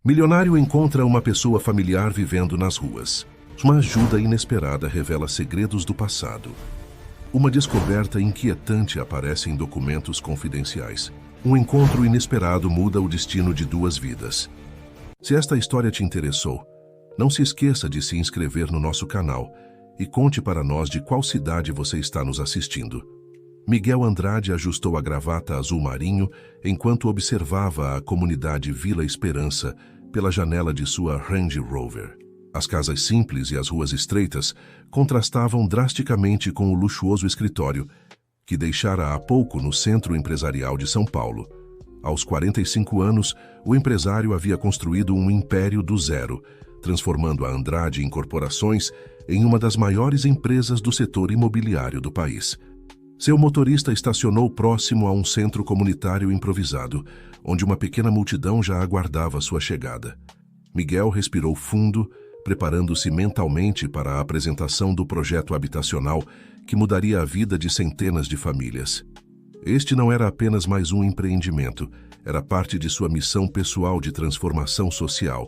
Milionário encontra uma pessoa familiar vivendo nas ruas. Uma ajuda inesperada revela segredos do passado. Uma descoberta inquietante aparece em documentos confidenciais. Um encontro inesperado muda o destino de duas vidas. Se esta história te interessou, não se esqueça de se inscrever no nosso canal e conte para nós de qual cidade você está nos assistindo. Miguel Andrade ajustou a gravata azul marinho enquanto observava a comunidade Vila Esperança pela janela de sua Range Rover. As casas simples e as ruas estreitas contrastavam drasticamente com o luxuoso escritório que deixara há pouco no centro empresarial de São Paulo. Aos 45 anos, o empresário havia construído um império do zero, transformando a Andrade Incorporações em uma das maiores empresas do setor imobiliário do país. Seu motorista estacionou próximo a um centro comunitário improvisado, onde uma pequena multidão já aguardava sua chegada. Miguel respirou fundo, preparando-se mentalmente para a apresentação do projeto habitacional que mudaria a vida de centenas de famílias. Este não era apenas mais um empreendimento, era parte de sua missão pessoal de transformação social.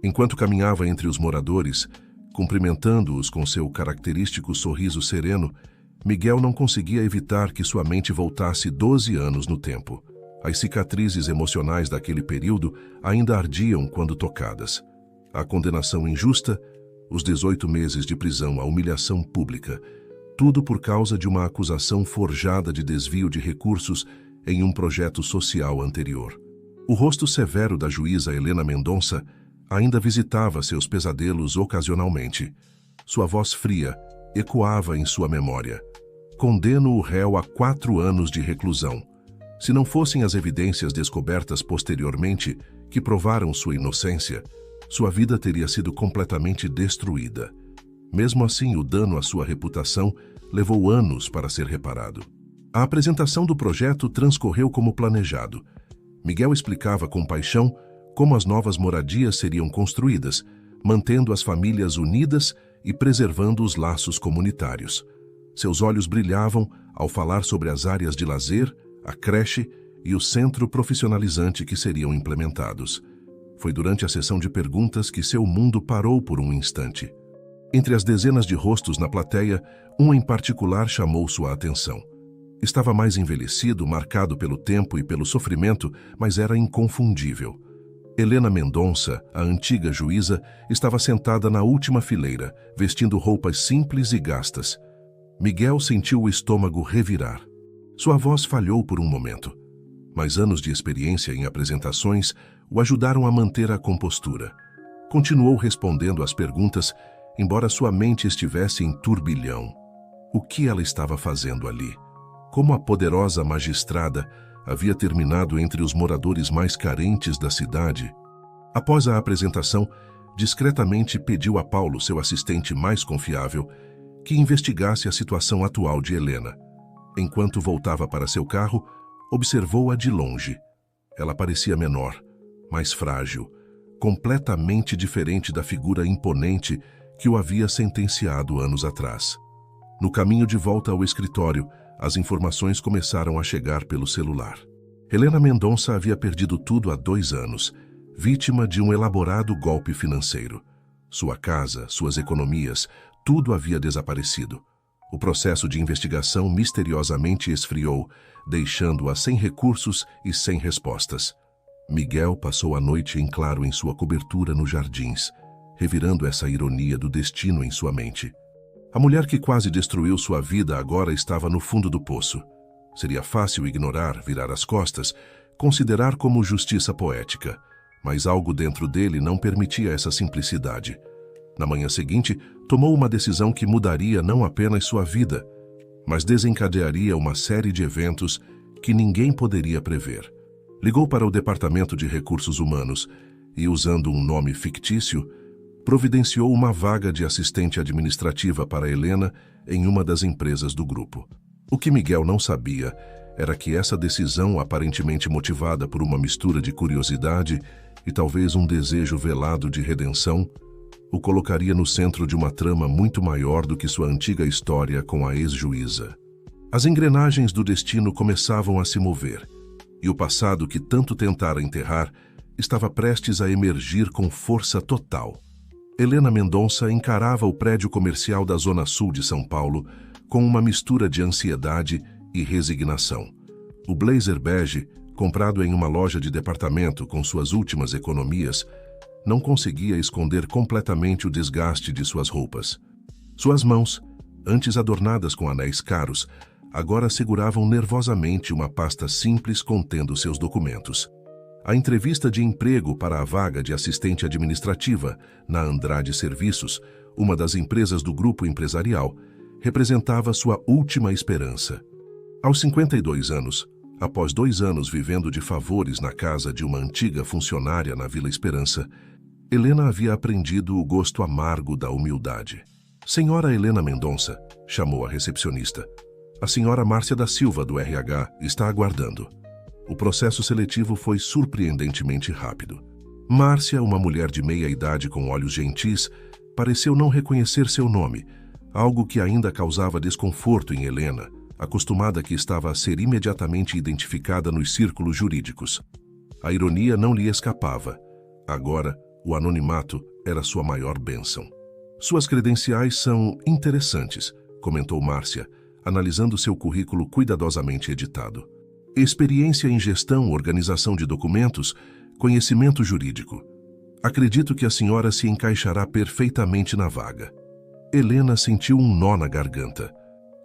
Enquanto caminhava entre os moradores, cumprimentando-os com seu característico sorriso sereno, Miguel não conseguia evitar que sua mente voltasse 12 anos no tempo. As cicatrizes emocionais daquele período ainda ardiam quando tocadas. A condenação injusta, os 18 meses de prisão, a humilhação pública, tudo por causa de uma acusação forjada de desvio de recursos em um projeto social anterior. O rosto severo da juíza Helena Mendonça ainda visitava seus pesadelos ocasionalmente. Sua voz fria ecoava em sua memória. Condeno o réu a 4 anos de reclusão. Se não fossem as evidências descobertas posteriormente que provaram sua inocência, sua vida teria sido completamente destruída. Mesmo assim, o dano à sua reputação levou anos para ser reparado. A apresentação do projeto transcorreu como planejado. Miguel explicava com paixão como as novas moradias seriam construídas, mantendo as famílias unidas e preservando os laços comunitários. Seus olhos brilhavam ao falar sobre as áreas de lazer, a creche e o centro profissionalizante que seriam implementados. Foi durante a sessão de perguntas que seu mundo parou por um instante. Entre as dezenas de rostos na plateia, um em particular chamou sua atenção. Estava mais envelhecido, marcado pelo tempo e pelo sofrimento, mas era inconfundível. Helena Mendonça, a antiga juíza, estava sentada na última fileira, vestindo roupas simples e gastas. Miguel sentiu o estômago revirar. Sua voz falhou por um momento, mas anos de experiência em apresentações o ajudaram a manter a compostura. Continuou respondendo às perguntas, embora sua mente estivesse em turbilhão. O que ela estava fazendo ali? Como a poderosa magistrada havia terminado entre os moradores mais carentes da cidade? Após a apresentação, discretamente pediu a Paulo, seu assistente mais confiável, que investigasse a situação atual de Helena. Enquanto voltava para seu carro, observou-a de longe. Ela parecia menor, mais frágil, completamente diferente da figura imponente que o havia sentenciado anos atrás. No caminho de volta ao escritório, as informações começaram a chegar pelo celular. Helena Mendonça havia perdido tudo há 2 anos, vítima de um elaborado golpe financeiro. Sua casa, suas economias, tudo havia desaparecido. O processo de investigação misteriosamente esfriou, deixando-a sem recursos e sem respostas. Miguel passou a noite em claro em sua cobertura nos jardins, revirando essa ironia do destino em sua mente. A mulher que quase destruiu sua vida agora estava no fundo do poço. Seria fácil ignorar, virar as costas, considerar como justiça poética, mas algo dentro dele não permitia essa simplicidade. Na manhã seguinte, tomou uma decisão que mudaria não apenas sua vida, mas desencadearia uma série de eventos que ninguém poderia prever. Ligou para o Departamento de Recursos Humanos e, usando um nome fictício, providenciou uma vaga de assistente administrativa para Helena em uma das empresas do grupo. O que Miguel não sabia era que essa decisão, aparentemente motivada por uma mistura de curiosidade e talvez um desejo velado de redenção, o colocaria no centro de uma trama muito maior do que sua antiga história com a ex-juíza. As engrenagens do destino começavam a se mover, e o passado que tanto tentara enterrar estava prestes a emergir com força total. Helena Mendonça encarava o prédio comercial da Zona Sul de São Paulo com uma mistura de ansiedade e resignação. O blazer bege, comprado em uma loja de departamento com suas últimas economias, não conseguia esconder completamente o desgaste de suas roupas. Suas mãos, antes adornadas com anéis caros, agora seguravam nervosamente uma pasta simples contendo seus documentos. A entrevista de emprego para a vaga de assistente administrativa na Andrade Serviços, uma das empresas do grupo empresarial, representava sua última esperança. Aos 52 anos, após 2 anos vivendo de favores na casa de uma antiga funcionária na Vila Esperança, Helena havia aprendido o gosto amargo da humildade. Senhora Helena Mendonça, chamou a recepcionista. A senhora Márcia da Silva, do RH, está aguardando. O processo seletivo foi surpreendentemente rápido. Márcia, uma mulher de meia idade com olhos gentis, pareceu não reconhecer seu nome, algo que ainda causava desconforto em Helena, acostumada que estava a ser imediatamente identificada nos círculos jurídicos. A ironia não lhe escapava. Agora, o anonimato era sua maior bênção. Suas credenciais são interessantes, comentou Márcia, analisando seu currículo cuidadosamente editado. Experiência em gestão, organização de documentos, conhecimento jurídico. Acredito que a senhora se encaixará perfeitamente na vaga. Helena sentiu um nó na garganta.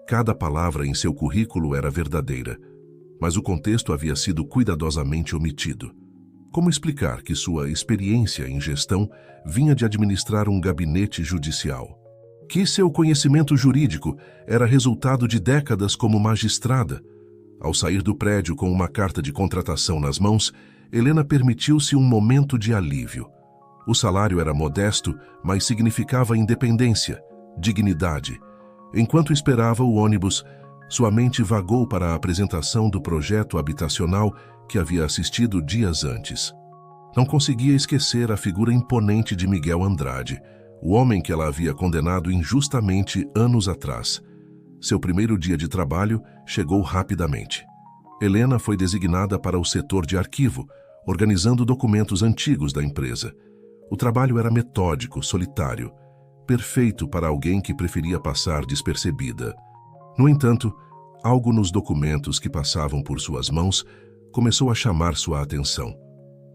Cada palavra em seu currículo era verdadeira, mas o contexto havia sido cuidadosamente omitido. Como explicar que sua experiência em gestão vinha de administrar um gabinete judicial? Que seu conhecimento jurídico era resultado de décadas como magistrada? Ao sair do prédio com uma carta de contratação nas mãos, Helena permitiu-se um momento de alívio. O salário era modesto, mas significava independência, dignidade. Enquanto esperava o ônibus, sua mente vagou para a apresentação do projeto habitacional que havia assistido dias antes. Não conseguia esquecer a figura imponente de Miguel Andrade, o homem que ela havia condenado injustamente anos atrás. Seu primeiro dia de trabalho chegou rapidamente. Helena foi designada para o setor de arquivo, organizando documentos antigos da empresa. O trabalho era metódico, solitário, perfeito para alguém que preferia passar despercebida. No entanto, algo nos documentos que passavam por suas mãos começou a chamar sua atenção.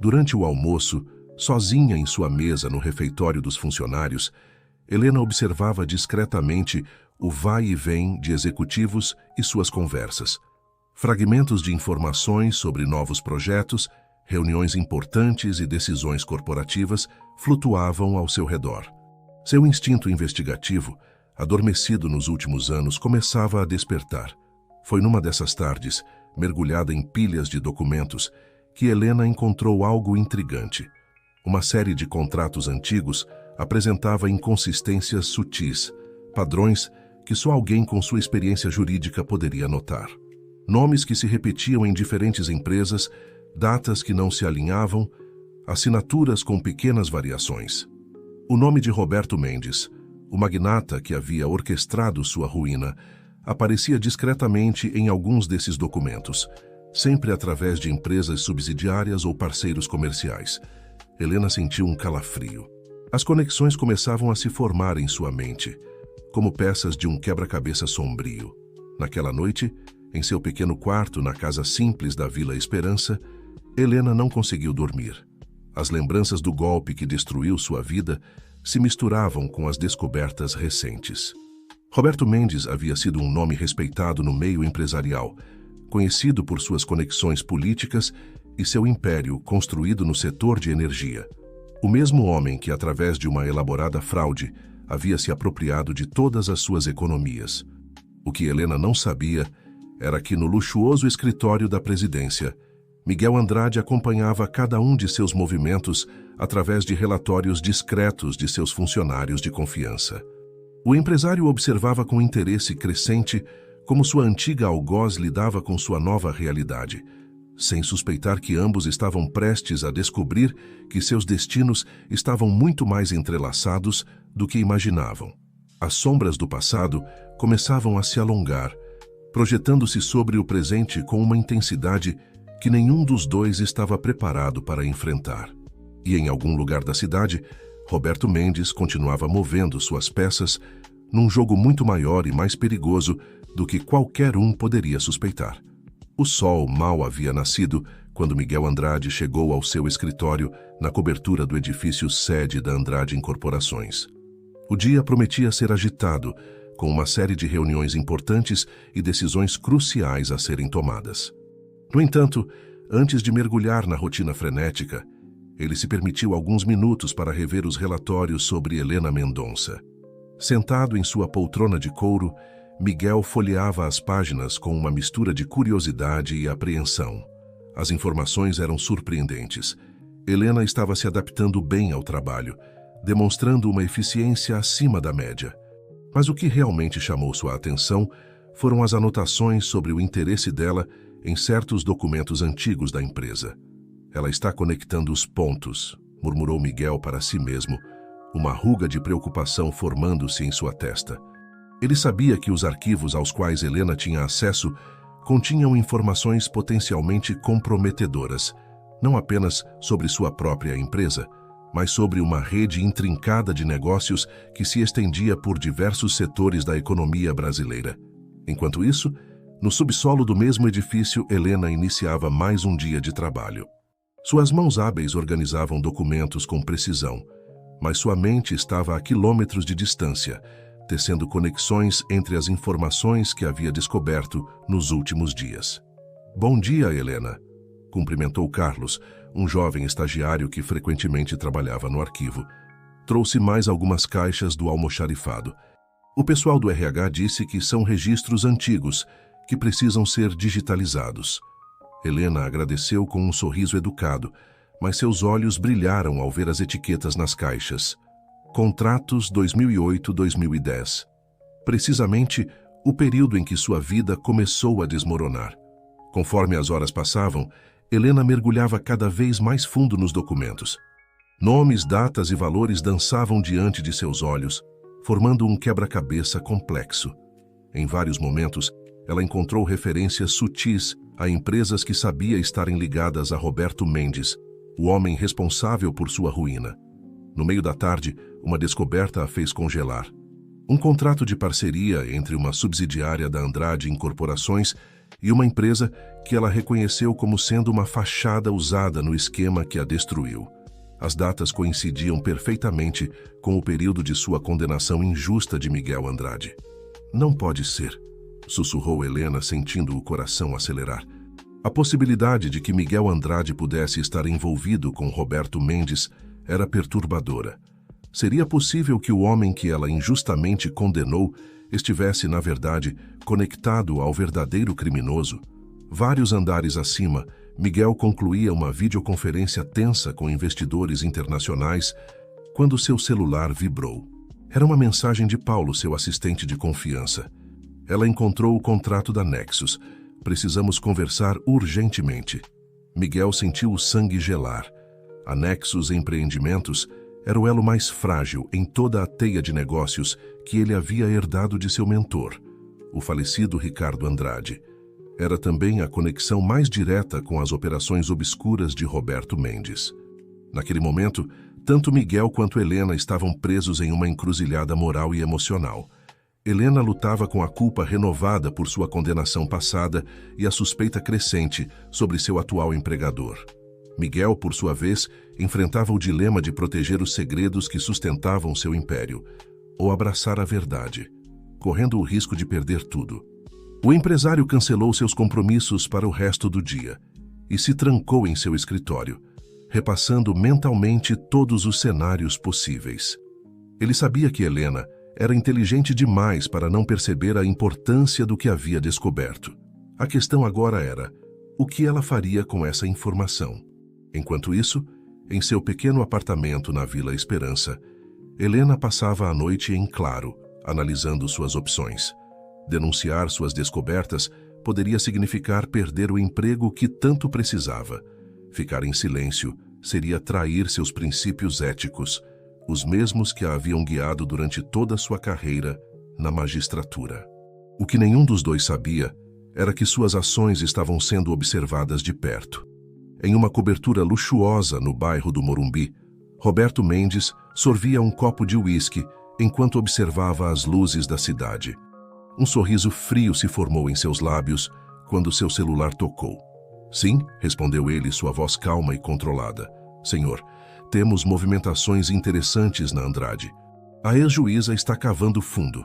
Durante o almoço, sozinha em sua mesa no refeitório dos funcionários, Helena observava discretamente o vai e vem de executivos e suas conversas. Fragmentos de informações sobre novos projetos, reuniões importantes e decisões corporativas flutuavam ao seu redor. Seu instinto investigativo, adormecido nos últimos anos, começava a despertar. Foi numa dessas tardes, mergulhada em pilhas de documentos, que Helena encontrou algo intrigante. Uma série de contratos antigos apresentava inconsistências sutis, padrões que só alguém com sua experiência jurídica poderia notar. Nomes que se repetiam em diferentes empresas, datas que não se alinhavam, assinaturas com pequenas variações. O nome de Roberto Mendes, o magnata que havia orquestrado sua ruína, aparecia discretamente em alguns desses documentos, sempre através de empresas subsidiárias ou parceiros comerciais. Helena sentiu um calafrio. As conexões começavam a se formar em sua mente, como peças de um quebra-cabeça sombrio. Naquela noite, em seu pequeno quarto na casa simples da Vila Esperança, Helena não conseguiu dormir. As lembranças do golpe que destruiu sua vida se misturavam com as descobertas recentes. Roberto Mendes havia sido um nome respeitado no meio empresarial, conhecido por suas conexões políticas e seu império construído no setor de energia. O mesmo homem que, através de uma elaborada fraude, havia se apropriado de todas as suas economias. O que Helena não sabia era que, no luxuoso escritório da presidência, Miguel Andrade acompanhava cada um de seus movimentos através de relatórios discretos de seus funcionários de confiança. O empresário observava com interesse crescente como sua antiga algoz lidava com sua nova realidade, sem suspeitar que ambos estavam prestes a descobrir que seus destinos estavam muito mais entrelaçados do que imaginavam. As sombras do passado começavam a se alongar, projetando-se sobre o presente com uma intensidade que nenhum dos dois estava preparado para enfrentar. E em algum lugar da cidade, Roberto Mendes continuava movendo suas peças num jogo muito maior e mais perigoso do que qualquer um poderia suspeitar. O sol mal havia nascido quando Miguel Andrade chegou ao seu escritório na cobertura do edifício sede da Andrade Incorporações. O dia prometia ser agitado, com uma série de reuniões importantes e decisões cruciais a serem tomadas. No entanto, antes de mergulhar na rotina frenética, ele se permitiu alguns minutos para rever os relatórios sobre Helena Mendonça. Sentado em sua poltrona de couro, Miguel folheava as páginas com uma mistura de curiosidade e apreensão. As informações eram surpreendentes. Helena estava se adaptando bem ao trabalho, demonstrando uma eficiência acima da média. Mas o que realmente chamou sua atenção foram as anotações sobre o interesse dela em certos documentos antigos da empresa. Ela está conectando os pontos, murmurou Miguel para si mesmo, uma ruga de preocupação formando-se em sua testa. Ele sabia que os arquivos aos quais Helena tinha acesso continham informações potencialmente comprometedoras, não apenas sobre sua própria empresa, mas sobre uma rede intrincada de negócios que se estendia por diversos setores da economia brasileira. Enquanto isso, no subsolo do mesmo edifício, Helena iniciava mais um dia de trabalho. Suas mãos hábeis organizavam documentos com precisão, mas sua mente estava a quilômetros de distância, tecendo conexões entre as informações que havia descoberto nos últimos dias. "Bom dia, Helena", cumprimentou Carlos, um jovem estagiário que frequentemente trabalhava no arquivo. Trouxe mais algumas caixas do almoxarifado. O pessoal do RH disse que são registros antigos, que precisam ser digitalizados. Helena agradeceu com um sorriso educado, mas seus olhos brilharam ao ver as etiquetas nas caixas. Contratos 2008-2010. Precisamente o período em que sua vida começou a desmoronar. Conforme as horas passavam, Helena mergulhava cada vez mais fundo nos documentos. Nomes, datas e valores dançavam diante de seus olhos, formando um quebra-cabeça complexo. Em vários momentos, ela encontrou referências sutis a empresas que sabia estarem ligadas a Roberto Mendes, o homem responsável por sua ruína. No meio da tarde, uma descoberta a fez congelar. Um contrato de parceria entre uma subsidiária da Andrade Incorporações e uma empresa que ela reconheceu como sendo uma fachada usada no esquema que a destruiu. As datas coincidiam perfeitamente com o período de sua condenação injusta de Miguel Andrade. "Não pode ser", sussurrou Helena, sentindo o coração acelerar. A possibilidade de que Miguel Andrade pudesse estar envolvido com Roberto Mendes era perturbadora. Seria possível que o homem que ela injustamente condenou estivesse, na verdade, conectado ao verdadeiro criminoso? Vários andares acima, Miguel concluía uma videoconferência tensa com investidores internacionais quando seu celular vibrou. Era uma mensagem de Paulo, seu assistente de confiança. Ela encontrou o contrato da Nexus. "Precisamos conversar urgentemente." Miguel sentiu o sangue gelar. A Nexus Empreendimentos era o elo mais frágil em toda a teia de negócios que ele havia herdado de seu mentor, o falecido Ricardo Andrade. Era também a conexão mais direta com as operações obscuras de Roberto Mendes. Naquele momento, tanto Miguel quanto Helena estavam presos em uma encruzilhada moral e emocional. Helena lutava com a culpa renovada por sua condenação passada e a suspeita crescente sobre seu atual empregador. Miguel, por sua vez, enfrentava o dilema de proteger os segredos que sustentavam seu império, ou abraçar a verdade, correndo o risco de perder tudo. O empresário cancelou seus compromissos para o resto do dia e se trancou em seu escritório, repassando mentalmente todos os cenários possíveis. Ele sabia que Helena era inteligente demais para não perceber a importância do que havia descoberto. A questão agora era: o que ela faria com essa informação? Enquanto isso, em seu pequeno apartamento na Vila Esperança, Helena passava a noite em claro, analisando suas opções. Denunciar suas descobertas poderia significar perder o emprego que tanto precisava. Ficar em silêncio seria trair seus princípios éticos, os mesmos que a haviam guiado durante toda sua carreira na magistratura. O que nenhum dos dois sabia era que suas ações estavam sendo observadas de perto. Em uma cobertura luxuosa no bairro do Morumbi, Roberto Mendes sorvia um copo de uísque enquanto observava as luzes da cidade. Um sorriso frio se formou em seus lábios quando seu celular tocou. Sim, respondeu ele, sua voz calma e controlada. Senhor, temos movimentações interessantes na Andrade. A ex-juíza está cavando fundo.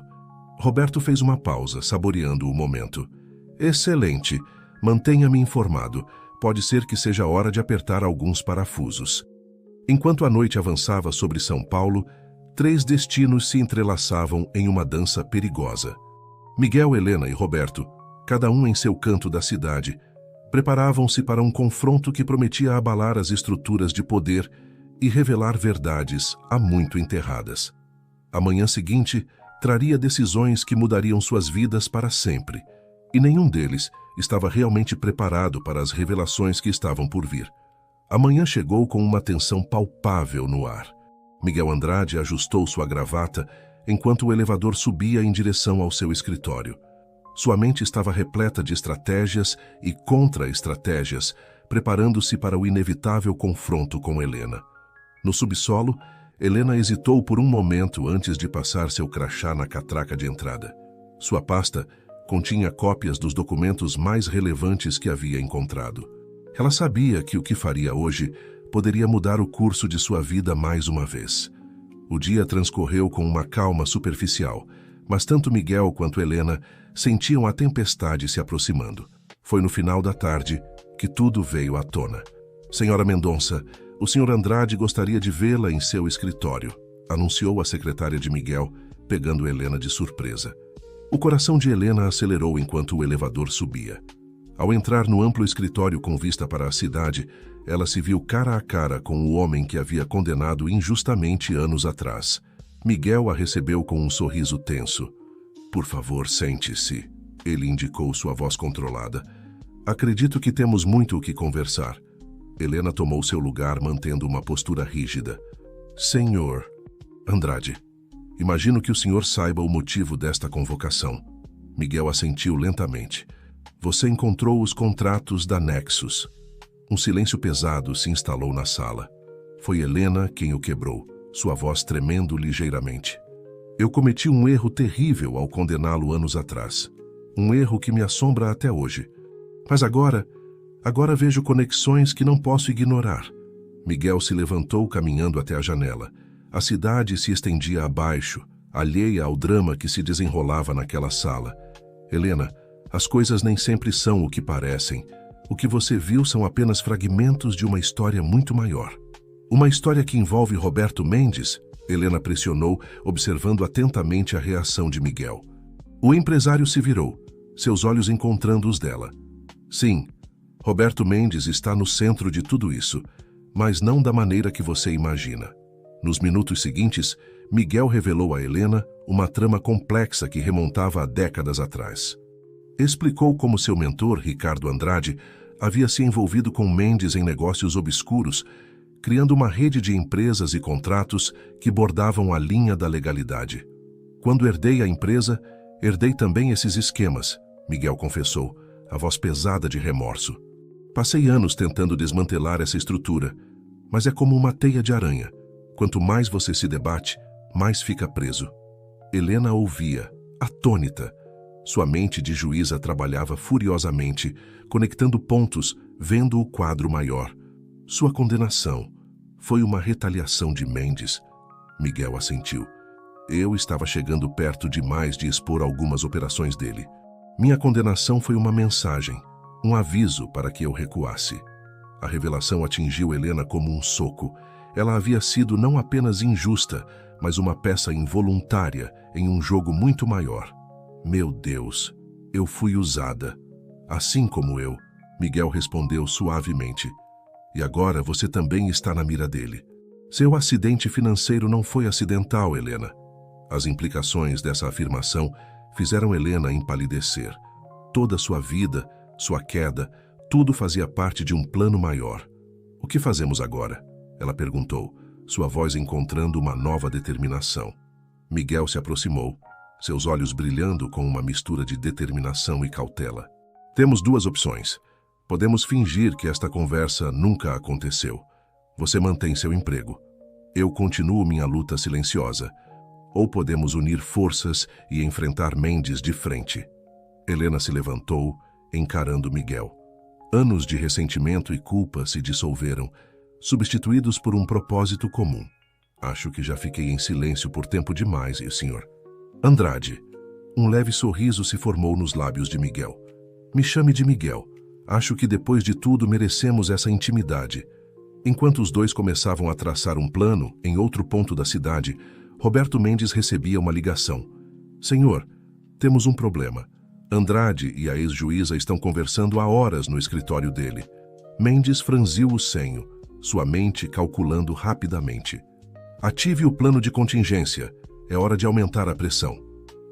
Roberto fez uma pausa, saboreando o momento. Excelente. Mantenha-me informado. Pode ser que seja hora de apertar alguns parafusos. Enquanto a noite avançava sobre São Paulo, 3 destinos se entrelaçavam em uma dança perigosa. Miguel, Helena e Roberto, cada um em seu canto da cidade, preparavam-se para um confronto que prometia abalar as estruturas de poder e revelar verdades há muito enterradas. A manhã seguinte traria decisões que mudariam suas vidas para sempre, e nenhum deles estava realmente preparado para as revelações que estavam por vir. A manhã chegou com uma tensão palpável no ar. Miguel Andrade ajustou sua gravata enquanto o elevador subia em direção ao seu escritório. Sua mente estava repleta de estratégias e contra-estratégias, preparando-se para o inevitável confronto com Helena. No subsolo, Helena hesitou por um momento antes de passar seu crachá na catraca de entrada. Sua pasta continha cópias dos documentos mais relevantes que havia encontrado. Ela sabia que o que faria hoje poderia mudar o curso de sua vida mais uma vez. O dia transcorreu com uma calma superficial, mas tanto Miguel quanto Helena sentiam a tempestade se aproximando. Foi no final da tarde que tudo veio à tona. Senhora Mendonça, o Sr. Andrade gostaria de vê-la em seu escritório, anunciou a secretária de Miguel, pegando Helena de surpresa. O coração de Helena acelerou enquanto o elevador subia. Ao entrar no amplo escritório com vista para a cidade, ela se viu cara a cara com o homem que havia condenado injustamente anos atrás. Miguel a recebeu com um sorriso tenso. Por favor, sente-se, ele indicou, sua voz controlada. Acredito que temos muito o que conversar. Helena tomou seu lugar, mantendo uma postura rígida. Senhor Andrade, imagino que o senhor saiba o motivo desta convocação. Miguel assentiu lentamente. Você encontrou os contratos da Nexus. Um silêncio pesado se instalou na sala. Foi Helena quem o quebrou, sua voz tremendo ligeiramente. Eu cometi um erro terrível ao condená-lo anos atrás. Um erro que me assombra até hoje. Mas agora vejo conexões que não posso ignorar. Miguel se levantou caminhando até a janela. A cidade se estendia abaixo, alheia ao drama que se desenrolava naquela sala. Helena, as coisas nem sempre são o que parecem. O que você viu são apenas fragmentos de uma história muito maior. Uma história que envolve Roberto Mendes? Helena pressionou, observando atentamente a reação de Miguel. O empresário se virou, seus olhos encontrando os dela. Sim, Roberto Mendes está no centro de tudo isso, mas não da maneira que você imagina. Nos minutos seguintes, Miguel revelou a Helena uma trama complexa que remontava a décadas atrás. Explicou como seu mentor, Ricardo Andrade, havia se envolvido com Mendes em negócios obscuros, criando uma rede de empresas e contratos que bordavam a linha da legalidade. Quando herdei a empresa, herdei também esses esquemas, Miguel confessou, a voz pesada de remorso. Passei anos tentando desmantelar essa estrutura, mas é como uma teia de aranha. Quanto mais você se debate, mais fica preso. Helena ouvia, atônita. Sua mente de juíza trabalhava furiosamente, conectando pontos, vendo o quadro maior. Sua condenação foi uma retaliação de Mendes. Miguel assentiu. Eu estava chegando perto demais de expor algumas operações dele. Minha condenação foi uma mensagem, um aviso para que eu recuasse. A revelação atingiu Helena como um soco. Ela havia sido não apenas injusta, mas uma peça involuntária em um jogo muito maior. Meu Deus, eu fui usada. Assim como eu, Miguel respondeu suavemente. E agora você também está na mira dele. Seu acidente financeiro não foi acidental, Helena. As implicações dessa afirmação fizeram Helena empalidecer. Toda sua vida, sua queda, tudo fazia parte de um plano maior. O que fazemos agora? Ela perguntou, sua voz encontrando uma nova determinação. Miguel se aproximou, seus olhos brilhando com uma mistura de determinação e cautela. Temos duas opções. Podemos fingir que esta conversa nunca aconteceu. Você mantém seu emprego. Eu continuo minha luta silenciosa. Ou podemos unir forças e enfrentar Mendes de frente. Helena se levantou, encarando Miguel. Anos de ressentimento e culpa se dissolveram, substituídos por um propósito comum. Acho que já fiquei em silêncio por tempo demais, senhor. Andrade. Um leve sorriso se formou nos lábios de Miguel. Me chame de Miguel. Acho que depois de tudo merecemos essa intimidade. Enquanto os dois começavam a traçar um plano, em outro ponto da cidade, Roberto Mendes recebia uma ligação. Senhor, temos um problema. Andrade e a ex-juíza estão conversando há horas no escritório dele. Mendes franziu o senho, sua mente calculando rapidamente. Ative o plano de contingência. É hora de aumentar a pressão.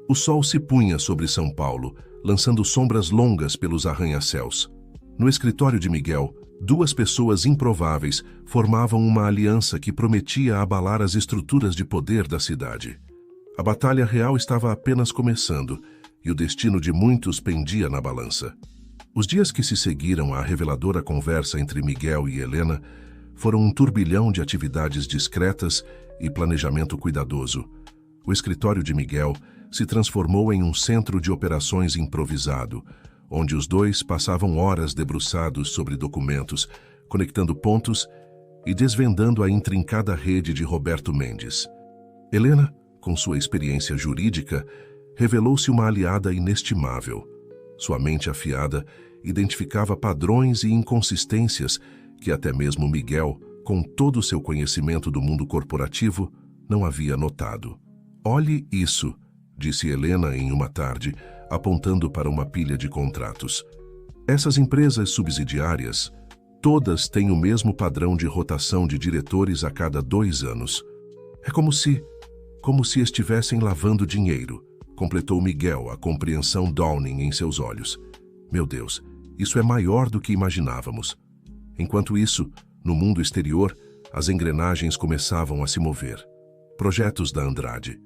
O sol se punha sobre São Paulo, lançando sombras longas pelos arranha-céus. No escritório de Miguel, duas pessoas improváveis formavam uma aliança que prometia abalar as estruturas de poder da cidade. A batalha real estava apenas começando, e o destino de muitos pendia na balança. Os dias que se seguiram à reveladora conversa entre Miguel e Helena foram um turbilhão de atividades discretas e planejamento cuidadoso. O escritório de Miguel se transformou em um centro de operações improvisado, onde os dois passavam horas debruçados sobre documentos, conectando pontos e desvendando a intrincada rede de Roberto Mendes. Helena, com sua experiência jurídica, revelou-se uma aliada inestimável. Sua mente afiada identificava padrões e inconsistências que até mesmo Miguel, com todo o seu conhecimento do mundo corporativo, não havia notado. Olhe isso, disse Helena em uma tarde, apontando para uma pilha de contratos. Essas empresas subsidiárias, todas têm o mesmo padrão de rotação de diretores a cada 2 anos. É como se estivessem lavando dinheiro, completou Miguel, a compreensão dawning em seus olhos. Meu Deus, isso é maior do que imaginávamos. Enquanto isso, no mundo exterior, as engrenagens começavam a se mover. Projetos da Andrade.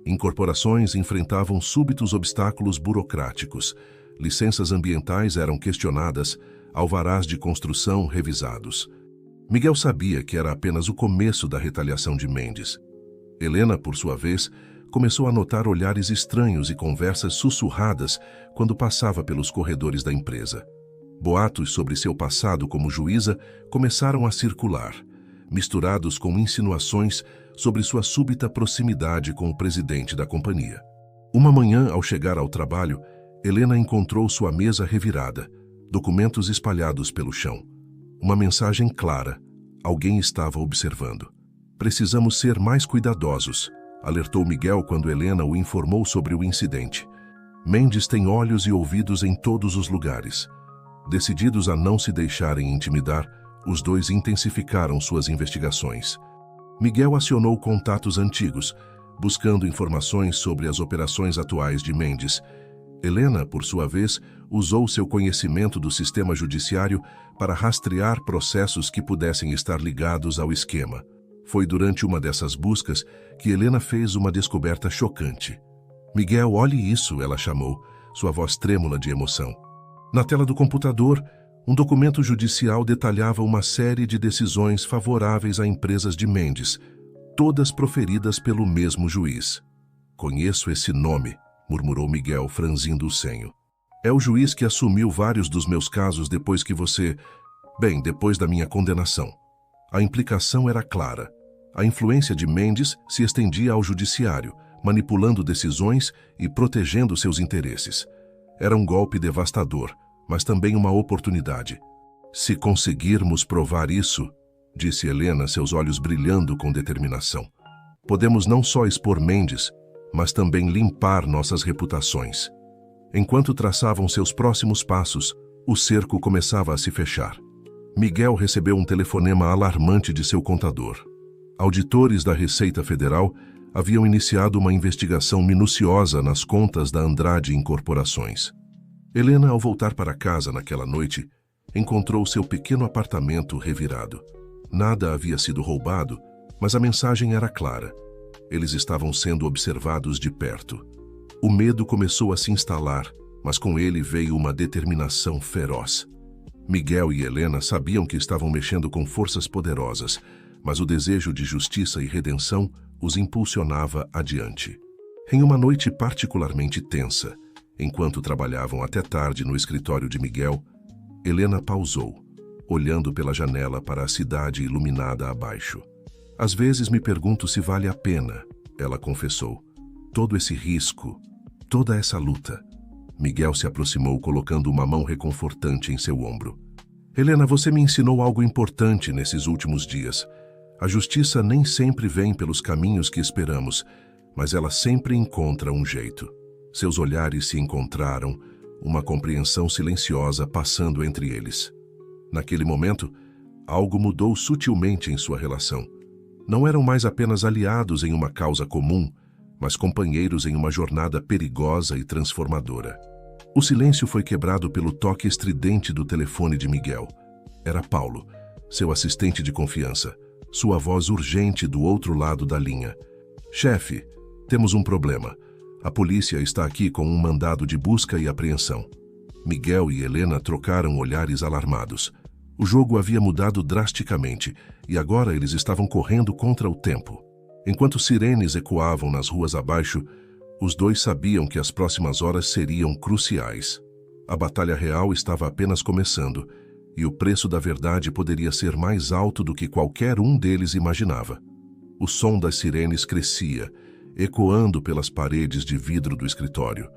Incorporações enfrentavam súbitos obstáculos burocráticos. Licenças ambientais eram questionadas, alvarás de construção revisados. Miguel sabia que era apenas o começo da retaliação de Mendes. Helena, por sua vez, começou a notar olhares estranhos e conversas sussurradas quando passava pelos corredores da empresa. Boatos sobre seu passado como juíza começaram a circular, misturados com insinuações sobre sua súbita proximidade com o presidente da companhia. Uma manhã, ao chegar ao trabalho, Helena encontrou sua mesa revirada, documentos espalhados pelo chão. Uma mensagem clara: alguém estava observando. Precisamos ser mais cuidadosos, alertou Miguel quando Helena o informou sobre o incidente. Mendes tem olhos e ouvidos em todos os lugares. Decididos a não se deixarem intimidar, os dois intensificaram suas investigações. Miguel acionou contatos antigos, buscando informações sobre as operações atuais de Mendes. Helena, por sua vez, usou seu conhecimento do sistema judiciário para rastrear processos que pudessem estar ligados ao esquema. Foi durante uma dessas buscas que Helena fez uma descoberta chocante. Miguel, olhe isso, ela chamou, sua voz trêmula de emoção. Na tela do computador, um documento judicial detalhava uma série de decisões favoráveis a empresas de Mendes, todas proferidas pelo mesmo juiz. Conheço esse nome, murmurou Miguel, franzindo o senho. É o juiz que assumiu vários dos meus casos depois que você... depois da minha condenação. A implicação era clara. A influência de Mendes se estendia ao judiciário, manipulando decisões e protegendo seus interesses. Era um golpe devastador, mas também uma oportunidade. Se conseguirmos provar isso, disse Helena, seus olhos brilhando com determinação, podemos não só expor Mendes, mas também limpar nossas reputações. Enquanto traçavam seus próximos passos, o cerco começava a se fechar. Miguel recebeu um telefonema alarmante de seu contador. Auditores da Receita Federal haviam iniciado uma investigação minuciosa nas contas da Andrade Incorporações. Helena, ao voltar para casa naquela noite, encontrou seu pequeno apartamento revirado. Nada havia sido roubado, mas a mensagem era clara. Eles estavam sendo observados de perto. O medo começou a se instalar, mas com ele veio uma determinação feroz. Miguel e Helena sabiam que estavam mexendo com forças poderosas, mas o desejo de justiça e redenção os impulsionava adiante. Em uma noite particularmente tensa, enquanto trabalhavam até tarde no escritório de Miguel, Helena pausou, olhando pela janela para a cidade iluminada abaixo. Às vezes me pergunto se vale a pena, ela confessou. Todo esse risco, toda essa luta. Miguel se aproximou colocando uma mão reconfortante em seu ombro. Helena, você me ensinou algo importante nesses últimos dias. A justiça nem sempre vem pelos caminhos que esperamos, mas ela sempre encontra um jeito. Seus olhares se encontraram, uma compreensão silenciosa passando entre eles. Naquele momento, algo mudou sutilmente em sua relação. Não eram mais apenas aliados em uma causa comum, mas companheiros em uma jornada perigosa e transformadora. O silêncio foi quebrado pelo toque estridente do telefone de Miguel. Era Paulo, seu assistente de confiança, sua voz urgente do outro lado da linha. Chefe, temos um problema. A polícia está aqui com um mandado de busca e apreensão. Miguel e Helena trocaram olhares alarmados. O jogo havia mudado drasticamente e agora eles estavam correndo contra o tempo. Enquanto sirenes ecoavam nas ruas abaixo, os dois sabiam que as próximas horas seriam cruciais. A batalha real estava apenas começando e o preço da verdade poderia ser mais alto do que qualquer um deles imaginava. O som das sirenes crescia, ecoando pelas paredes de vidro do escritório.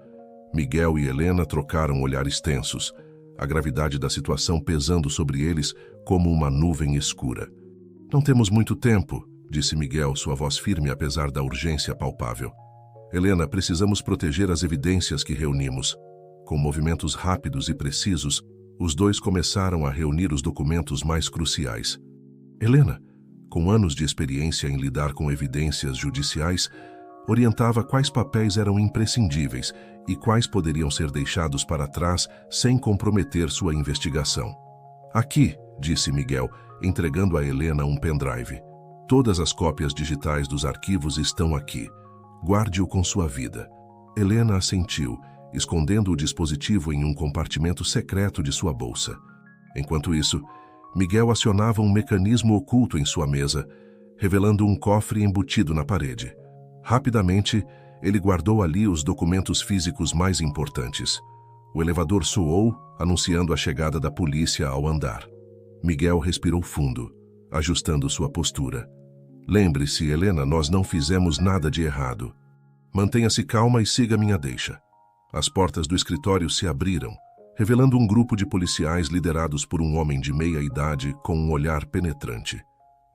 Miguel e Helena trocaram olhares tensos, a gravidade da situação pesando sobre eles como uma nuvem escura. Não temos muito tempo, disse Miguel, sua voz firme apesar da urgência palpável. Helena, precisamos proteger as evidências que reunimos. Com movimentos rápidos e precisos, os dois começaram a reunir os documentos mais cruciais. Helena, com anos de experiência em lidar com evidências judiciais, orientava quais papéis eram imprescindíveis e quais poderiam ser deixados para trás sem comprometer sua investigação. Aqui, disse Miguel, entregando a Helena um pendrive. Todas as cópias digitais dos arquivos estão aqui. Guarde-o com sua vida. Helena assentiu, escondendo o dispositivo em um compartimento secreto de sua bolsa. Enquanto isso, Miguel acionava um mecanismo oculto em sua mesa, revelando um cofre embutido na parede. Rapidamente, ele guardou ali os documentos físicos mais importantes. O elevador soou, anunciando a chegada da polícia ao andar. Miguel respirou fundo, ajustando sua postura. Lembre-se, Helena, nós não fizemos nada de errado. Mantenha-se calma e siga minha deixa. As portas do escritório se abriram, revelando um grupo de policiais liderados por um homem de meia idade com um olhar penetrante.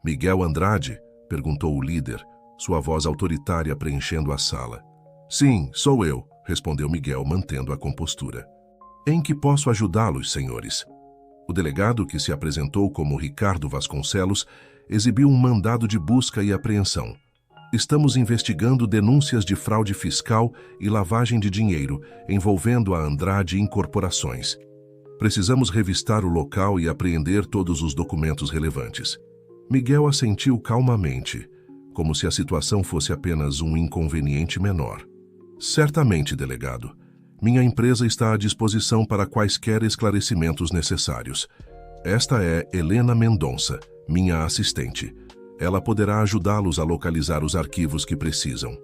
Miguel Andrade? Perguntou o líder, sua voz autoritária preenchendo a sala. Sim, sou eu, respondeu Miguel, mantendo a compostura. Em que posso ajudá-los, senhores? O delegado, que se apresentou como Ricardo Vasconcelos, exibiu um mandado de busca e apreensão. Estamos investigando denúncias de fraude fiscal e lavagem de dinheiro envolvendo a Andrade Incorporações. Precisamos revistar o local e apreender todos os documentos relevantes. Miguel assentiu calmamente, como se a situação fosse apenas um inconveniente menor. Certamente, delegado. Minha empresa está à disposição para quaisquer esclarecimentos necessários. Esta é Helena Mendonça, minha assistente. Ela poderá ajudá-los a localizar os arquivos que precisam.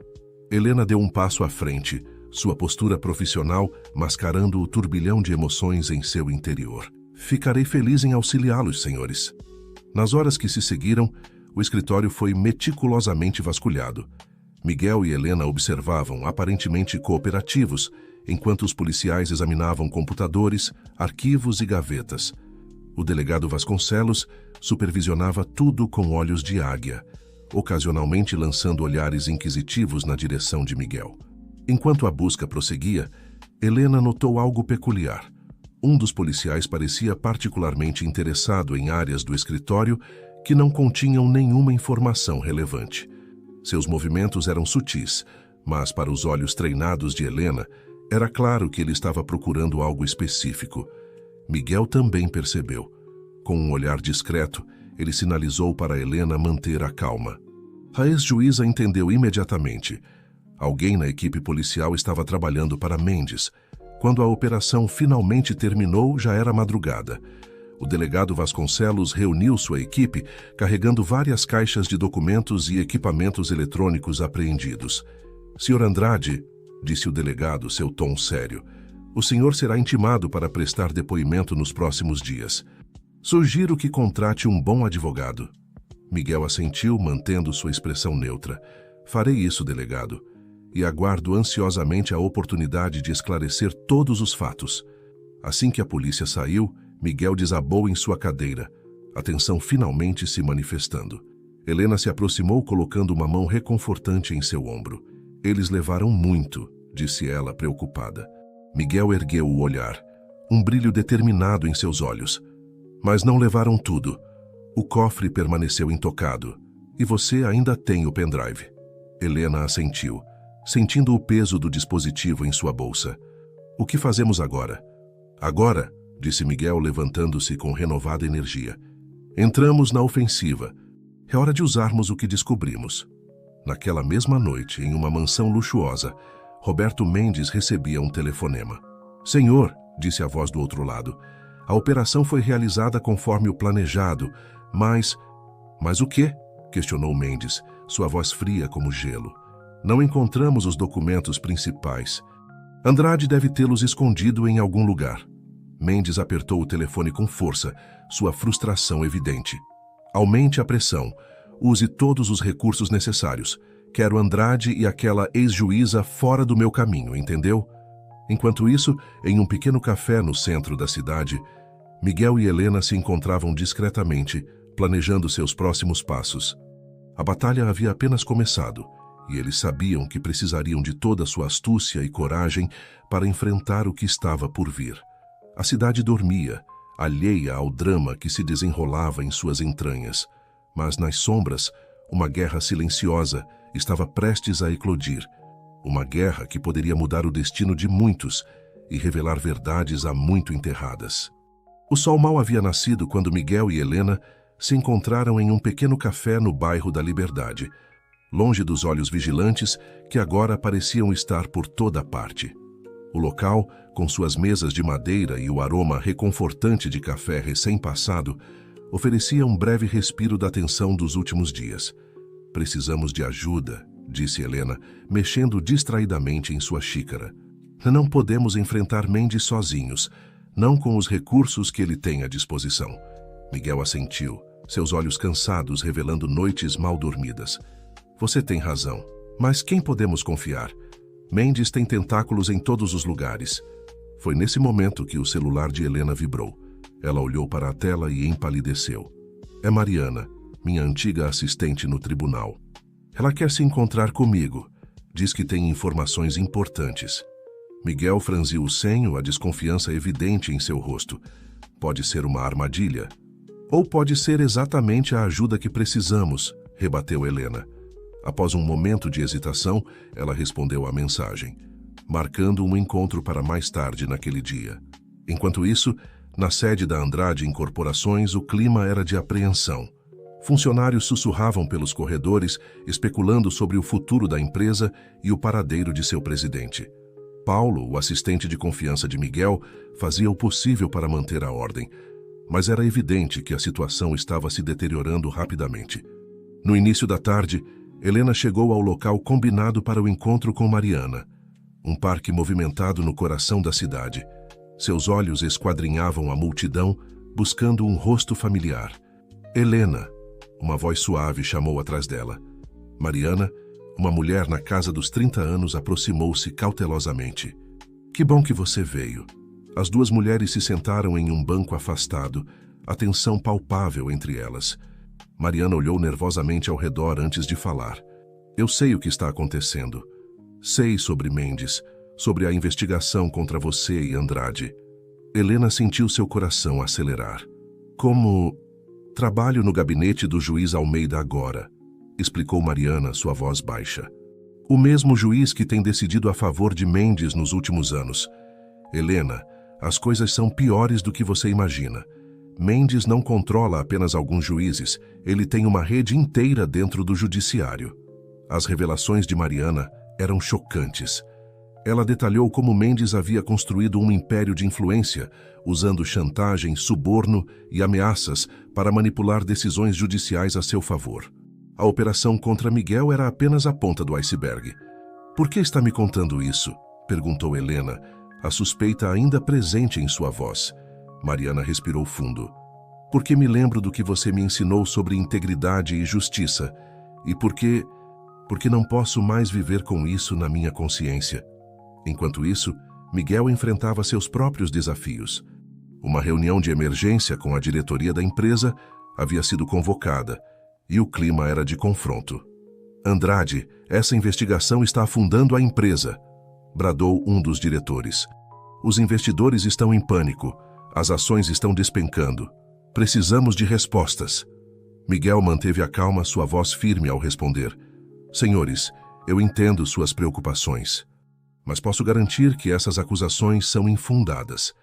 Helena deu um passo à frente, sua postura profissional mascarando o turbilhão de emoções em seu interior. Ficarei feliz em auxiliá-los, senhores. Nas horas que se seguiram, o escritório foi meticulosamente vasculhado. Miguel e Helena observavam, aparentemente cooperativos, enquanto os policiais examinavam computadores, arquivos e gavetas. O delegado Vasconcelos supervisionava tudo com olhos de águia, ocasionalmente lançando olhares inquisitivos na direção de Miguel. Enquanto a busca prosseguia, Helena notou algo peculiar. Um dos policiais parecia particularmente interessado em áreas do escritório que não continham nenhuma informação relevante. Seus movimentos eram sutis, mas para os olhos treinados de Helena, era claro que ele estava procurando algo específico. Miguel também percebeu. Com um olhar discreto, ele sinalizou para Helena manter a calma. A ex-juíza entendeu imediatamente. Alguém na equipe policial estava trabalhando para Mendes, Quando a operação finalmente terminou, já era madrugada. O delegado Vasconcelos reuniu sua equipe, carregando várias caixas de documentos e equipamentos eletrônicos apreendidos. Sr. Andrade, disse o delegado, seu tom sério, o senhor será intimado para prestar depoimento nos próximos dias. Sugiro que contrate um bom advogado. Miguel assentiu, mantendo sua expressão neutra. Farei isso, delegado, e aguardo ansiosamente a oportunidade de esclarecer todos os fatos. Assim que a polícia saiu, Miguel desabou em sua cadeira, a tensão finalmente se manifestando. Helena se aproximou colocando uma mão reconfortante em seu ombro. Eles levaram muito, disse ela, preocupada. Miguel ergueu o olhar, um brilho determinado em seus olhos. Mas não levaram tudo. O cofre permaneceu intocado. E você ainda tem o pendrive. Helena assentiu, sentindo o peso do dispositivo em sua bolsa. O que fazemos agora? Agora, disse Miguel, levantando-se com renovada energia. Entramos na ofensiva. É hora de usarmos o que descobrimos. Naquela mesma noite, em uma mansão luxuosa, Roberto Mendes recebia um telefonema. Senhor, disse a voz do outro lado, a operação foi realizada conforme o planejado, mas... Mas o quê? Questionou Mendes, sua voz fria como gelo. Não encontramos os documentos principais. Andrade deve tê-los escondido em algum lugar. Mendes apertou o telefone com força, sua frustração evidente. Aumente a pressão. Use todos os recursos necessários. Quero Andrade e aquela ex-juíza fora do meu caminho, entendeu? Enquanto isso, em um pequeno café no centro da cidade, Miguel e Helena se encontravam discretamente, planejando seus próximos passos. A batalha havia apenas começado, e eles sabiam que precisariam de toda sua astúcia e coragem para enfrentar o que estava por vir. A cidade dormia, alheia ao drama que se desenrolava em suas entranhas. Mas nas sombras, uma guerra silenciosa estava prestes a eclodir. Uma guerra que poderia mudar o destino de muitos e revelar verdades há muito enterradas. O sol mal havia nascido quando Miguel e Helena se encontraram em um pequeno café no bairro da Liberdade, longe dos olhos vigilantes que agora pareciam estar por toda parte. O local, com suas mesas de madeira e o aroma reconfortante de café recém-passado, oferecia um breve respiro da tensão dos últimos dias. Precisamos de ajuda, disse Helena, mexendo distraidamente em sua xícara. Não podemos enfrentar Mendes sozinhos, não com os recursos que ele tem à disposição. Miguel assentiu, seus olhos cansados revelando noites mal dormidas. Você tem razão, mas quem podemos confiar? Mendes tem tentáculos em todos os lugares. Foi nesse momento que o celular de Helena vibrou. Ela olhou para a tela e empalideceu. É Mariana, minha antiga assistente no tribunal. Ela quer se encontrar comigo. Diz que tem informações importantes. Miguel franziu o senho, a desconfiança evidente em seu rosto. Pode ser uma armadilha. Ou pode ser exatamente a ajuda que precisamos, rebateu Helena. Após um momento de hesitação, ela respondeu à mensagem, marcando um encontro para mais tarde naquele dia. Enquanto isso, na sede da Andrade Incorporações, o clima era de apreensão. Funcionários sussurravam pelos corredores, especulando sobre o futuro da empresa e o paradeiro de seu presidente. Paulo, o assistente de confiança de Miguel, fazia o possível para manter a ordem, mas era evidente que a situação estava se deteriorando rapidamente. No início da tarde, Helena chegou ao local combinado para o encontro com Mariana, um parque movimentado no coração da cidade. Seus olhos esquadrinhavam a multidão, buscando um rosto familiar. Helena, uma voz suave chamou atrás dela. Mariana, uma mulher na casa dos 30 anos, aproximou-se cautelosamente. Que bom que você veio. As duas mulheres se sentaram em um banco afastado, a tensão palpável entre elas. Mariana olhou nervosamente ao redor antes de falar. Eu sei o que está acontecendo. Sei sobre Mendes, sobre a investigação contra você e Andrade. Helena sentiu seu coração acelerar. Como... Trabalho no gabinete do juiz Almeida agora, explicou Mariana, sua voz baixa. O mesmo juiz que tem decidido a favor de Mendes nos últimos anos. Helena, as coisas são piores do que você imagina. Mendes não controla apenas alguns juízes, ele tem uma rede inteira dentro do judiciário. As revelações de Mariana eram chocantes. Ela detalhou como Mendes havia construído um império de influência, usando chantagem, suborno e ameaças para manipular decisões judiciais a seu favor. A operação contra Miguel era apenas a ponta do iceberg. "Por que está me contando isso?" perguntou Helena, a suspeita ainda presente em sua voz. Mariana respirou fundo. "Porque me lembro do que você me ensinou sobre integridade e justiça, e porque não posso mais viver com isso na minha consciência." Enquanto isso, Miguel enfrentava seus próprios desafios. Uma reunião de emergência com a diretoria da empresa havia sido convocada, e o clima era de confronto. "Andrade, essa investigação está afundando a empresa", bradou um dos diretores. "Os investidores estão em pânico, as ações estão despencando. Precisamos de respostas." Miguel manteve a calma, sua voz firme ao responder. "Senhores, eu entendo suas preocupações, mas posso garantir que essas acusações são infundadas.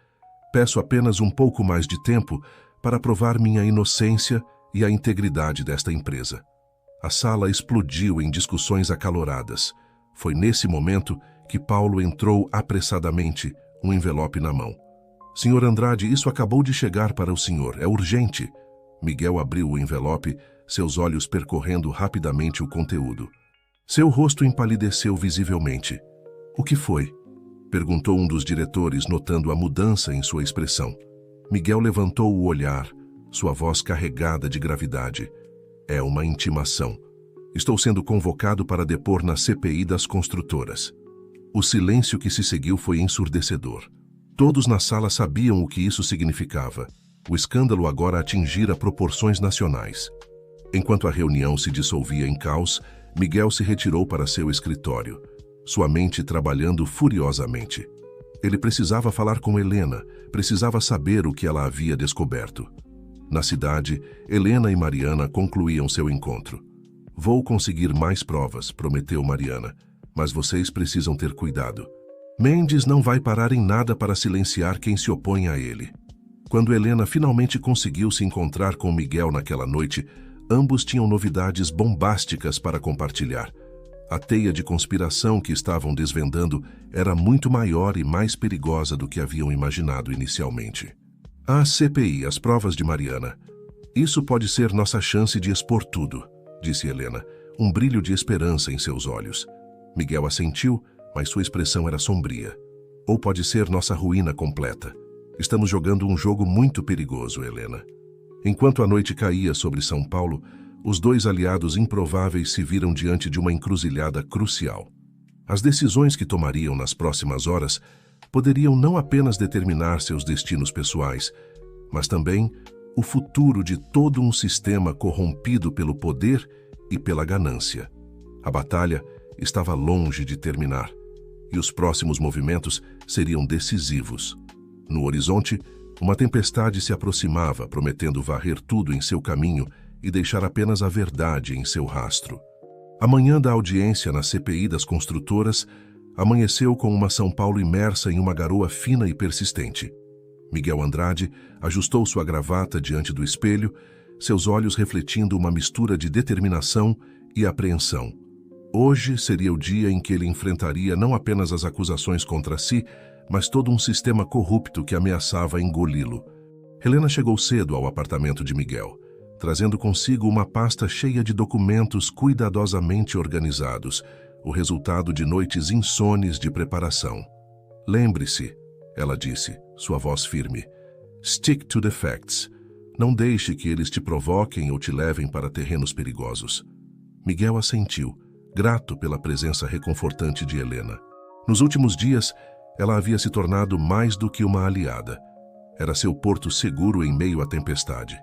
Peço apenas um pouco mais de tempo para provar minha inocência e a integridade desta empresa." A sala explodiu em discussões acaloradas. Foi nesse momento que Paulo entrou apressadamente, um envelope na mão. "Senhor Andrade, isso acabou de chegar para o senhor. É urgente." Miguel abriu o envelope, seus olhos percorrendo rapidamente o conteúdo. Seu rosto empalideceu visivelmente. "O que foi?" perguntou um dos diretores, notando a mudança em sua expressão. Miguel levantou o olhar, sua voz carregada de gravidade. "É uma intimação. Estou sendo convocado para depor na CPI das construtoras." O silêncio que se seguiu foi ensurdecedor. Todos na sala sabiam o que isso significava. O escândalo agora atingira proporções nacionais. Enquanto a reunião se dissolvia em caos, Miguel se retirou para seu escritório, sua mente trabalhando furiosamente. Ele precisava falar com Helena, precisava saber o que ela havia descoberto. Na cidade, Helena e Mariana concluíam seu encontro. "Vou conseguir mais provas", prometeu Mariana, "mas vocês precisam ter cuidado. Mendes não vai parar em nada para silenciar quem se opõe a ele." Quando Helena finalmente conseguiu se encontrar com Miguel naquela noite, ambos tinham novidades bombásticas para compartilhar. A teia de conspiração que estavam desvendando era muito maior e mais perigosa do que haviam imaginado inicialmente. "A CPI, as provas de Mariana. Isso pode ser nossa chance de expor tudo", disse Helena, um brilho de esperança em seus olhos. Miguel assentiu, mas sua expressão era sombria. "Ou pode ser nossa ruína completa. Estamos jogando um jogo muito perigoso, Helena." Enquanto a noite caía sobre São Paulo, os dois aliados improváveis se viram diante de uma encruzilhada crucial. As decisões que tomariam nas próximas horas poderiam não apenas determinar seus destinos pessoais, mas também o futuro de todo um sistema corrompido pelo poder e pela ganância. A batalha estava longe de terminar, e os próximos movimentos seriam decisivos. No horizonte, uma tempestade se aproximava, prometendo varrer tudo em seu caminho e deixar apenas a verdade em seu rastro. A manhã da audiência na CPI das construtoras amanheceu com uma São Paulo imersa em uma garoa fina e persistente. Miguel Andrade ajustou sua gravata diante do espelho, seus olhos refletindo uma mistura de determinação e apreensão. Hoje seria o dia em que ele enfrentaria não apenas as acusações contra si, mas todo um sistema corrupto que ameaçava engoli-lo. Helena chegou cedo ao apartamento de Miguel, trazendo consigo uma pasta cheia de documentos cuidadosamente organizados, o resultado de noites insones de preparação. "Lembre-se", ela disse, sua voz firme, "stick to the facts. Não deixe que eles te provoquem ou te levem para terrenos perigosos." Miguel assentiu, grato pela presença reconfortante de Helena. Nos últimos dias, ela havia se tornado mais do que uma aliada. Era seu porto seguro em meio à tempestade.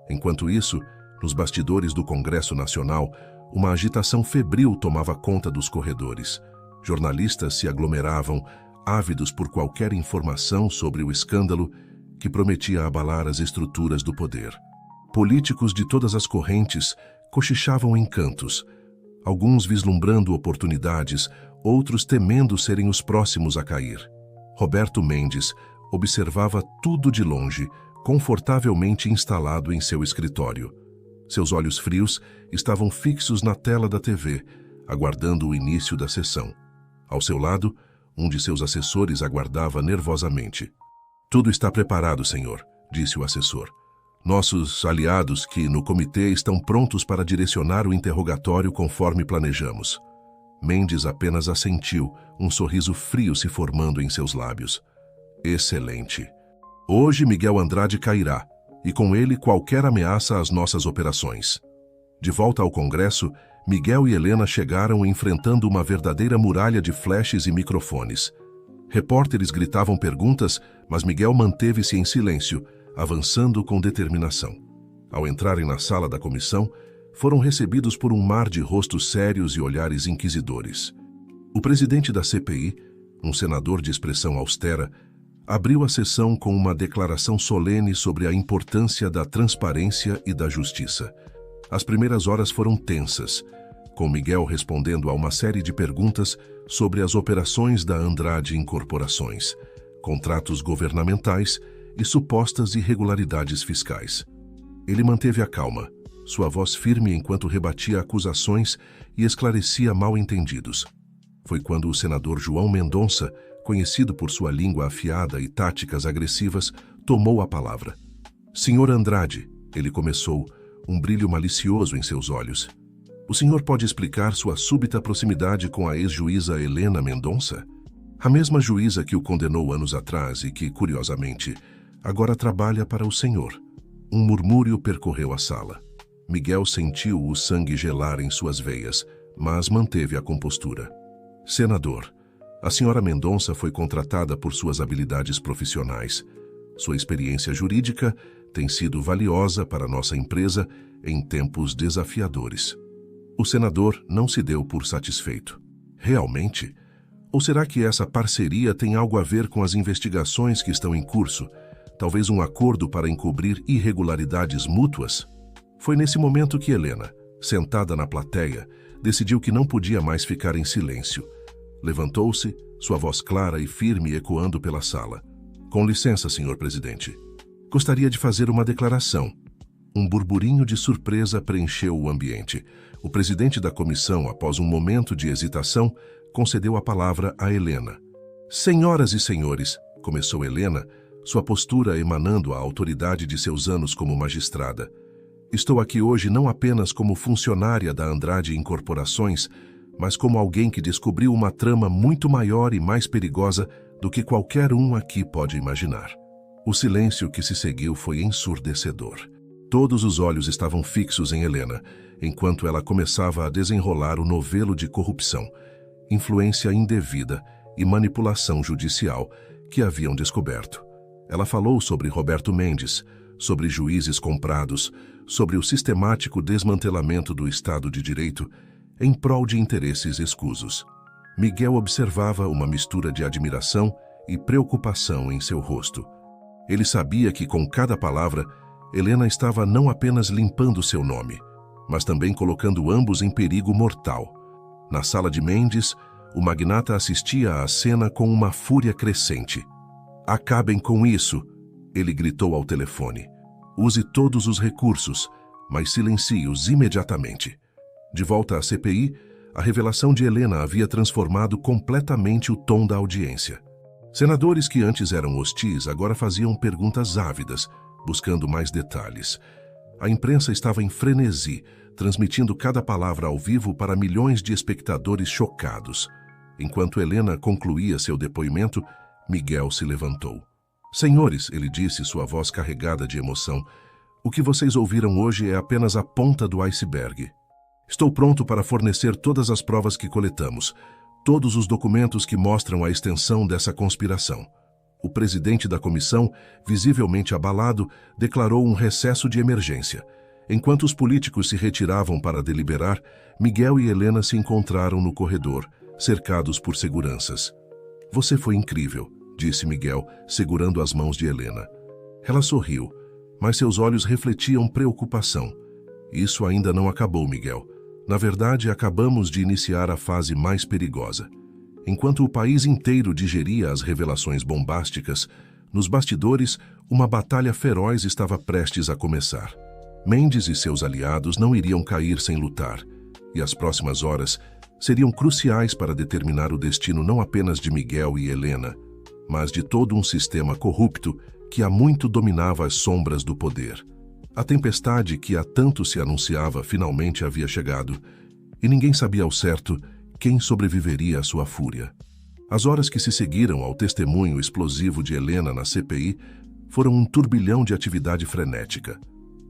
Enquanto isso, nos bastidores do Congresso Nacional, uma agitação febril tomava conta dos corredores. Jornalistas se aglomeravam, ávidos por qualquer informação sobre o escândalo que prometia abalar as estruturas do poder. Políticos de todas as correntes cochichavam em cantos, alguns vislumbrando oportunidades, outros temendo serem os próximos a cair. Roberto Mendes observava tudo de longe, confortavelmente instalado em seu escritório. Seus olhos frios estavam fixos na tela da TV, aguardando o início da sessão. Ao seu lado, Um de seus assessores aguardava nervosamente. Tudo está preparado, senhor, disse o assessor. Nossos aliados que no comitê estão prontos para direcionar o interrogatório conforme planejamos. Mendes apenas assentiu, um sorriso frio se formando em seus lábios. Excelente. Hoje Miguel Andrade cairá, e com ele qualquer ameaça às nossas operações. De volta ao Congresso, Miguel e Helena chegaram enfrentando uma verdadeira muralha de flashes e microfones. Repórteres gritavam perguntas, mas Miguel manteve-se em silêncio, avançando com determinação. Ao entrarem na sala da comissão, foram recebidos por um mar de rostos sérios e olhares inquisidores. O presidente da CPI, um senador de expressão austera, abriu a sessão com uma declaração solene sobre a importância da transparência e da justiça. As primeiras horas foram tensas, com Miguel respondendo a uma série de perguntas sobre as operações da Andrade Incorporações, contratos governamentais e supostas irregularidades fiscais. Ele manteve a calma, sua voz firme enquanto rebatia acusações e esclarecia mal-entendidos. Foi quando o senador João Mendonça, conhecido por sua língua afiada e táticas agressivas, tomou a palavra. Senhor Andrade, ele começou, um brilho malicioso em seus olhos. O senhor pode explicar sua súbita proximidade com a ex-juíza Helena Mendonça? A mesma juíza que o condenou anos atrás e que, curiosamente, agora trabalha para o senhor. Um murmúrio percorreu a sala. Miguel sentiu o sangue gelar em suas veias, mas manteve a compostura. Senador, a senhora Mendonça foi contratada por suas habilidades profissionais. Sua experiência jurídica tem sido valiosa para nossa empresa em tempos desafiadores. O senador não se deu por satisfeito. Realmente? Ou será que essa parceria tem algo a ver com as investigações que estão em curso? Talvez um acordo para encobrir irregularidades mútuas? Foi nesse momento que Helena, sentada na plateia, decidiu que não podia mais ficar em silêncio. Levantou-se, sua voz clara e firme ecoando pela sala. Com licença, senhor presidente. Gostaria de fazer uma declaração. Um burburinho de surpresa preencheu o ambiente. O presidente da comissão, após um momento de hesitação, concedeu a palavra a Helena. Senhoras e senhores, começou Helena, sua postura emanando a autoridade de seus anos como magistrada. Estou aqui hoje não apenas como funcionária da Andrade Incorporações, mas como alguém que descobriu uma trama muito maior e mais perigosa do que qualquer um aqui pode imaginar. O silêncio que se seguiu foi ensurdecedor. Todos os olhos estavam fixos em Helena, enquanto ela começava a desenrolar o novelo de corrupção, influência indevida e manipulação judicial que haviam descoberto. Ela falou sobre Roberto Mendes, sobre juízes comprados, sobre o sistemático desmantelamento do Estado de Direito em prol de interesses escusos. Miguel observava uma mistura de admiração e preocupação em seu rosto. Ele sabia que com cada palavra, Helena estava não apenas limpando seu nome, mas também colocando ambos em perigo mortal. Na sala de Mendes, o magnata assistia à cena com uma fúria crescente. Acabem com isso, ele gritou ao telefone. Use todos os recursos, mas silencie-os imediatamente. De volta à CPI, a revelação de Helena havia transformado completamente o tom da audiência. Senadores que antes eram hostis agora faziam perguntas ávidas, buscando mais detalhes. A imprensa estava em frenesi, transmitindo cada palavra ao vivo para milhões de espectadores chocados. Enquanto Helena concluía seu depoimento, Miguel se levantou. Senhores, ele disse, sua voz carregada de emoção, o que vocês ouviram hoje é apenas a ponta do iceberg. Estou pronto para fornecer todas as provas que coletamos, todos os documentos que mostram a extensão dessa conspiração. O presidente da comissão, visivelmente abalado, declarou um recesso de emergência. Enquanto os políticos se retiravam para deliberar, Miguel e Helena se encontraram no corredor, cercados por seguranças. Você foi incrível, disse Miguel, segurando as mãos de Helena. Ela sorriu, mas seus olhos refletiam preocupação. Isso ainda não acabou, Miguel. Na verdade, acabamos de iniciar a fase mais perigosa. Enquanto o país inteiro digeria as revelações bombásticas, nos bastidores, uma batalha feroz estava prestes a começar. Mendes e seus aliados não iriam cair sem lutar, e as próximas horas seriam cruciais para determinar o destino não apenas de Miguel e Helena, mas de todo um sistema corrupto que há muito dominava as sombras do poder. A tempestade que há tanto se anunciava finalmente havia chegado, e ninguém sabia ao certo quem sobreviveria à sua fúria. As horas que se seguiram ao testemunho explosivo de Helena na CPI foram um turbilhão de atividade frenética.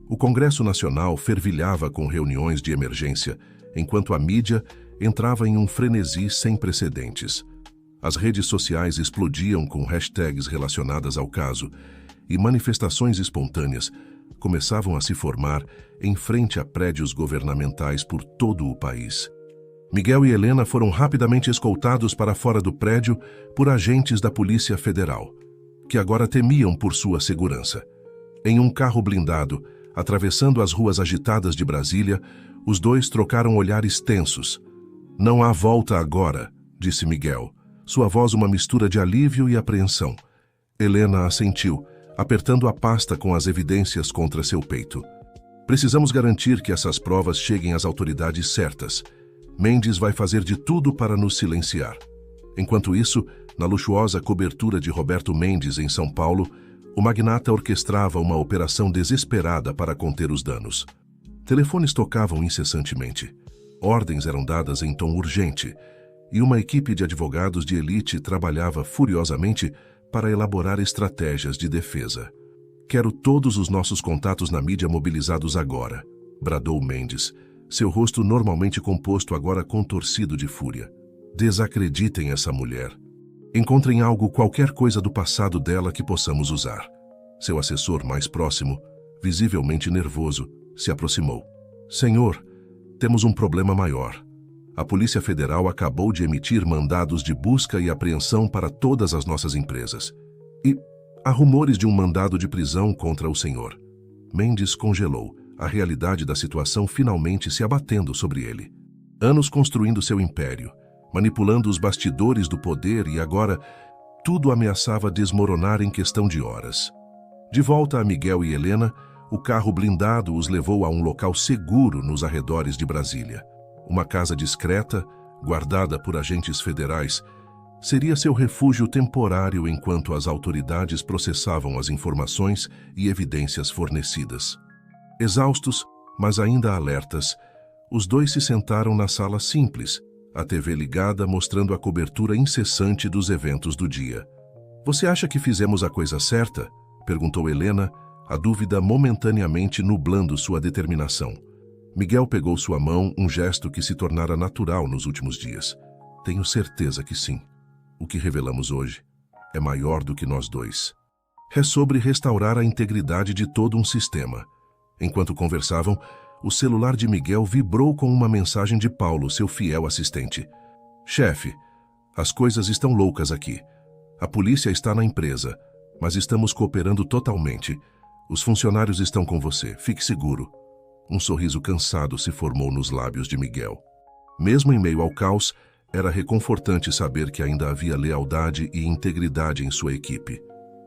O Congresso Nacional fervilhava com reuniões de emergência, enquanto a mídia entrava em um frenesi sem precedentes. As redes sociais explodiam com hashtags relacionadas ao caso, e manifestações espontâneas começavam a se formar em frente a prédios governamentais por todo o país. Miguel e Helena foram rapidamente escoltados para fora do prédio por agentes da Polícia Federal, que agora temiam por sua segurança. Em um carro blindado, atravessando as ruas agitadas de Brasília, os dois trocaram olhares tensos. "Não há volta agora", disse Miguel, sua voz uma mistura de alívio e apreensão. Helena assentiu, apertando a pasta com as evidências contra seu peito. "Precisamos garantir que essas provas cheguem às autoridades certas. Mendes vai fazer de tudo para nos silenciar." Enquanto isso, na luxuosa cobertura de Roberto Mendes, em São Paulo, o magnata orquestrava uma operação desesperada para conter os danos. Telefones tocavam incessantemente. Ordens eram dadas em tom urgente, e uma equipe de advogados de elite trabalhava furiosamente para elaborar estratégias de defesa. "Quero todos os nossos contatos na mídia mobilizados agora", bradou Mendes, seu rosto normalmente composto agora contorcido de fúria. "Desacreditem essa mulher. Encontrem algo, qualquer coisa do passado dela que possamos usar." Seu assessor mais próximo, visivelmente nervoso, se aproximou. "Senhor, temos um problema maior. A Polícia Federal acabou de emitir mandados de busca e apreensão para todas as nossas empresas. E há rumores de um mandado de prisão contra o senhor." Mendes congelou, a realidade da situação finalmente se abatendo sobre ele. Anos construindo seu império, manipulando os bastidores do poder, e agora tudo ameaçava desmoronar em questão de horas. De volta a Miguel e Helena, o carro blindado os levou a um local seguro nos arredores de Brasília. Uma casa discreta, guardada por agentes federais, seria seu refúgio temporário enquanto as autoridades processavam as informações e evidências fornecidas. Exaustos, mas ainda alertas, os dois se sentaram na sala simples, a TV ligada mostrando a cobertura incessante dos eventos do dia. "Você acha que fizemos a coisa certa?" perguntou Helena, a dúvida momentaneamente nublando sua determinação. Miguel pegou sua mão, um gesto que se tornara natural nos últimos dias. "Tenho certeza que sim. O que revelamos hoje é maior do que nós dois. É sobre restaurar a integridade de todo um sistema." Enquanto conversavam, o celular de Miguel vibrou com uma mensagem de Paulo, seu fiel assistente. "Chefe, as coisas estão loucas aqui. A polícia está na empresa, mas estamos cooperando totalmente. Os funcionários estão com você, fique seguro." Um sorriso cansado se formou nos lábios de Miguel. Mesmo em meio ao caos, era reconfortante saber que ainda havia lealdade e integridade em sua equipe.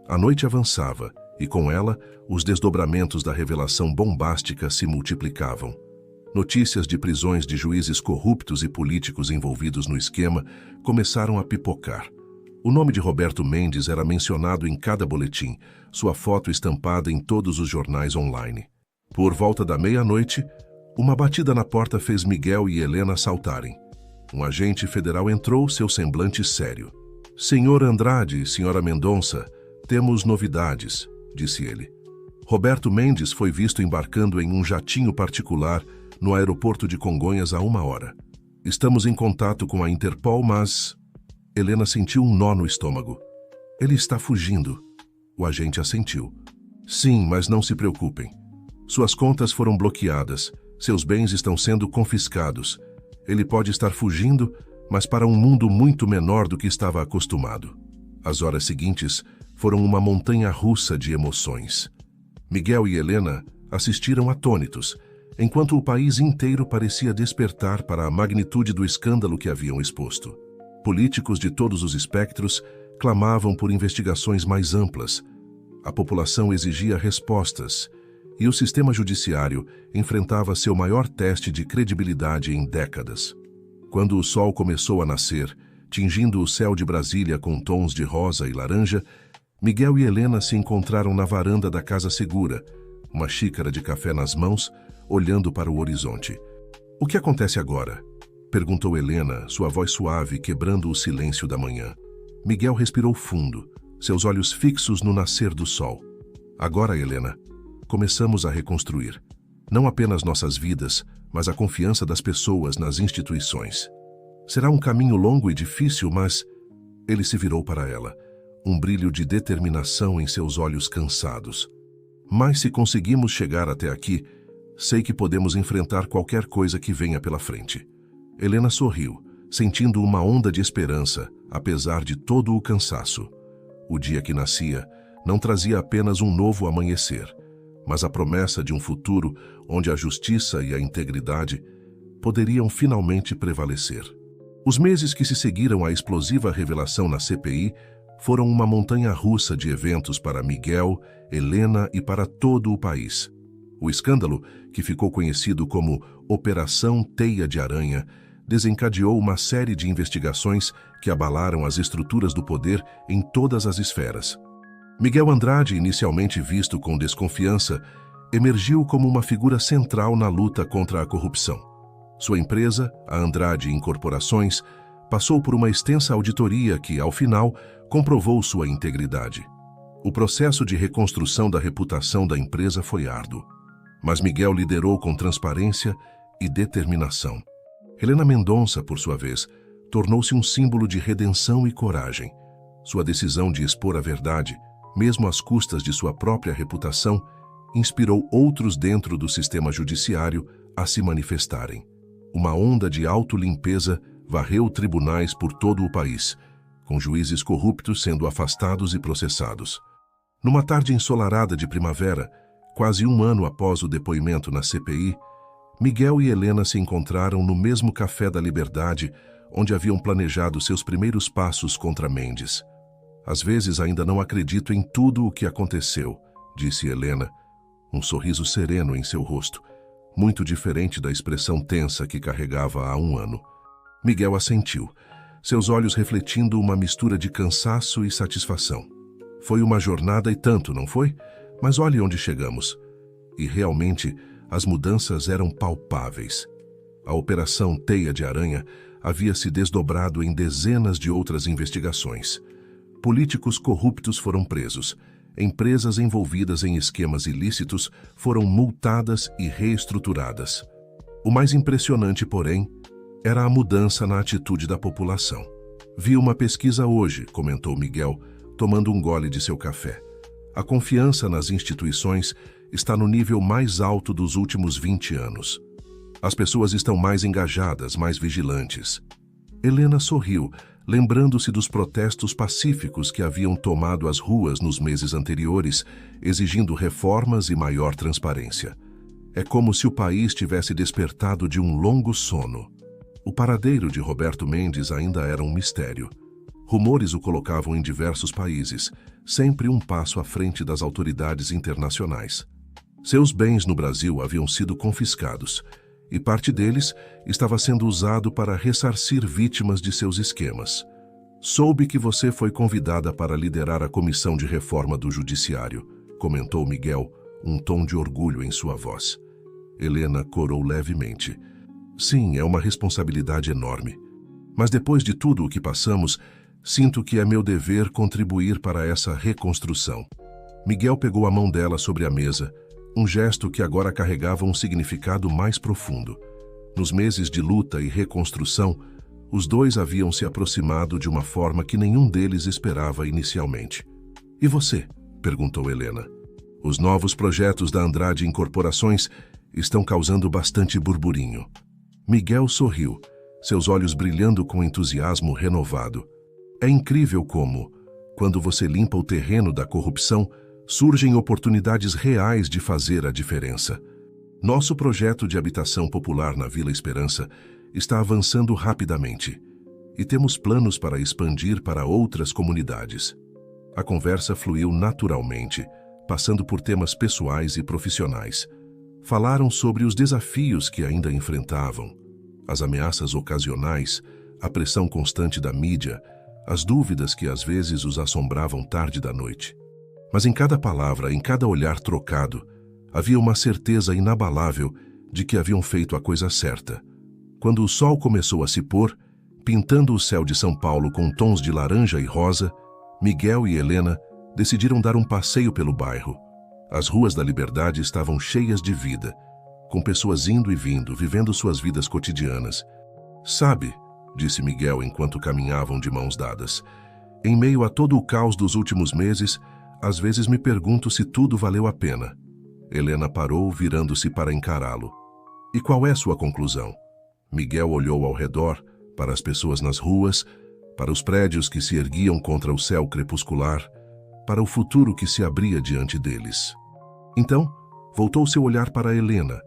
A noite avançava, e com ela, os desdobramentos da revelação bombástica se multiplicavam. Notícias de prisões de juízes corruptos e políticos envolvidos no esquema começaram a pipocar. O nome de Roberto Mendes era mencionado em cada boletim, sua foto estampada em todos os jornais online. Por volta da meia-noite, uma batida na porta fez Miguel e Helena saltarem. Um agente federal entrou, seu semblante sério. "Senhor Andrade, senhora Mendonça, temos novidades", disse ele. Roberto Mendes foi visto embarcando em um jatinho particular no aeroporto de Congonhas há 1 hora. "Estamos em contato com a Interpol, mas..." Helena sentiu um nó no estômago. "Ele está fugindo." O agente assentiu. "Sim, mas não se preocupem. Suas contas foram bloqueadas, seus bens estão sendo confiscados. Ele pode estar fugindo, mas para um mundo muito menor do que estava acostumado." As horas seguintes foram uma montanha-russa de emoções. Miguel e Helena assistiram atônitos, enquanto o país inteiro parecia despertar para a magnitude do escândalo que haviam exposto. Políticos de todos os espectros clamavam por investigações mais amplas. A população exigia respostas, e o sistema judiciário enfrentava seu maior teste de credibilidade em décadas. Quando o sol começou a nascer, tingindo o céu de Brasília com tons de rosa e laranja, Miguel e Helena se encontraram na varanda da casa segura, uma xícara de café nas mãos, olhando para o horizonte. "O que acontece agora?" perguntou Helena, sua voz suave quebrando o silêncio da manhã. Miguel respirou fundo, seus olhos fixos no nascer do sol. "Agora, Helena, começamos a reconstruir. Não apenas nossas vidas, mas a confiança das pessoas nas instituições. Será um caminho longo e difícil, mas..." Ele se virou para ela, um brilho de determinação em seus olhos cansados. "Mas se conseguimos chegar até aqui, sei que podemos enfrentar qualquer coisa que venha pela frente." Helena sorriu, sentindo uma onda de esperança, apesar de todo o cansaço. O dia que nascia não trazia apenas um novo amanhecer, mas a promessa de um futuro onde a justiça e a integridade poderiam finalmente prevalecer. Os meses que se seguiram à explosiva revelação na CPI foram uma montanha-russa de eventos para Miguel, Helena e para todo o país. O escândalo, que ficou conhecido como Operação Teia de Aranha, desencadeou uma série de investigações que abalaram as estruturas do poder em todas as esferas. Miguel Andrade, inicialmente visto com desconfiança, emergiu como uma figura central na luta contra a corrupção. Sua empresa, a Andrade Incorporações, passou por uma extensa auditoria que, ao final, comprovou sua integridade. O processo de reconstrução da reputação da empresa foi árduo, mas Miguel liderou com transparência e determinação. Helena Mendonça, por sua vez, tornou-se um símbolo de redenção e coragem. Sua decisão de expor a verdade, mesmo às custas de sua própria reputação, inspirou outros dentro do sistema judiciário a se manifestarem. Uma onda de autolimpeza varreu tribunais por todo o país, com juízes corruptos sendo afastados e processados. Numa tarde ensolarada de primavera, quase um ano após o depoimento na CPI, Miguel e Helena se encontraram no mesmo Café da Liberdade, onde haviam planejado seus primeiros passos contra Mendes. "Às vezes ainda não acredito em tudo o que aconteceu", disse Helena, um sorriso sereno em seu rosto, muito diferente da expressão tensa que carregava há um ano. Miguel assentiu, seus olhos refletindo uma mistura de cansaço e satisfação. "Foi uma jornada e tanto, não foi? Mas olhe onde chegamos." E realmente, as mudanças eram palpáveis. A Operação Teia de Aranha havia se desdobrado em dezenas de outras investigações. Políticos corruptos foram presos. Empresas envolvidas em esquemas ilícitos foram multadas e reestruturadas. O mais impressionante, porém, era a mudança na atitude da população. "Vi uma pesquisa hoje", comentou Miguel, tomando um gole de seu café. "A confiança nas instituições está no nível mais alto dos últimos 20 anos. As pessoas estão mais engajadas, mais vigilantes." Helena sorriu, lembrando-se dos protestos pacíficos que haviam tomado as ruas nos meses anteriores, exigindo reformas e maior transparência. É como se o país tivesse despertado de um longo sono. O paradeiro de Roberto Mendes ainda era um mistério. Rumores o colocavam em diversos países, sempre um passo à frente das autoridades internacionais. Seus bens no Brasil haviam sido confiscados, e parte deles estava sendo usado para ressarcir vítimas de seus esquemas. "Soube que você foi convidada para liderar a comissão de reforma do Judiciário", comentou Miguel, um tom de orgulho em sua voz. Helena corou levemente. "Sim, é uma responsabilidade enorme. Mas depois de tudo o que passamos, sinto que é meu dever contribuir para essa reconstrução." Miguel pegou a mão dela sobre a mesa, um gesto que agora carregava um significado mais profundo. Nos meses de luta e reconstrução, os dois haviam se aproximado de uma forma que nenhum deles esperava inicialmente. "E você?", perguntou Helena. "Os novos projetos da Andrade Incorporações estão causando bastante burburinho." Miguel sorriu, seus olhos brilhando com entusiasmo renovado. "É incrível como, quando você limpa o terreno da corrupção, surgem oportunidades reais de fazer a diferença. Nosso projeto de habitação popular na Vila Esperança está avançando rapidamente e temos planos para expandir para outras comunidades." A conversa fluiu naturalmente, passando por temas pessoais e profissionais. Falaram sobre os desafios que ainda enfrentavam, As ameaças ocasionais, a pressão constante da mídia, as dúvidas que às vezes os assombravam tarde da noite. Mas em cada palavra, em cada olhar trocado, havia uma certeza inabalável de que haviam feito a coisa certa. Quando o sol começou a se pôr, pintando o céu de São Paulo com tons de laranja e rosa, Miguel e Helena decidiram dar um passeio pelo bairro. As ruas da Liberdade estavam cheias de vida, com pessoas indo e vindo, vivendo suas vidas cotidianas. "Sabe", disse Miguel enquanto caminhavam de mãos dadas, "em meio a todo o caos dos últimos meses, às vezes me pergunto se tudo valeu a pena." Helena parou, virando-se para encará-lo. "E qual é sua conclusão?" Miguel olhou ao redor, para as pessoas nas ruas, para os prédios que se erguiam contra o céu crepuscular, para o futuro que se abria diante deles. Então, voltou seu olhar para Helena,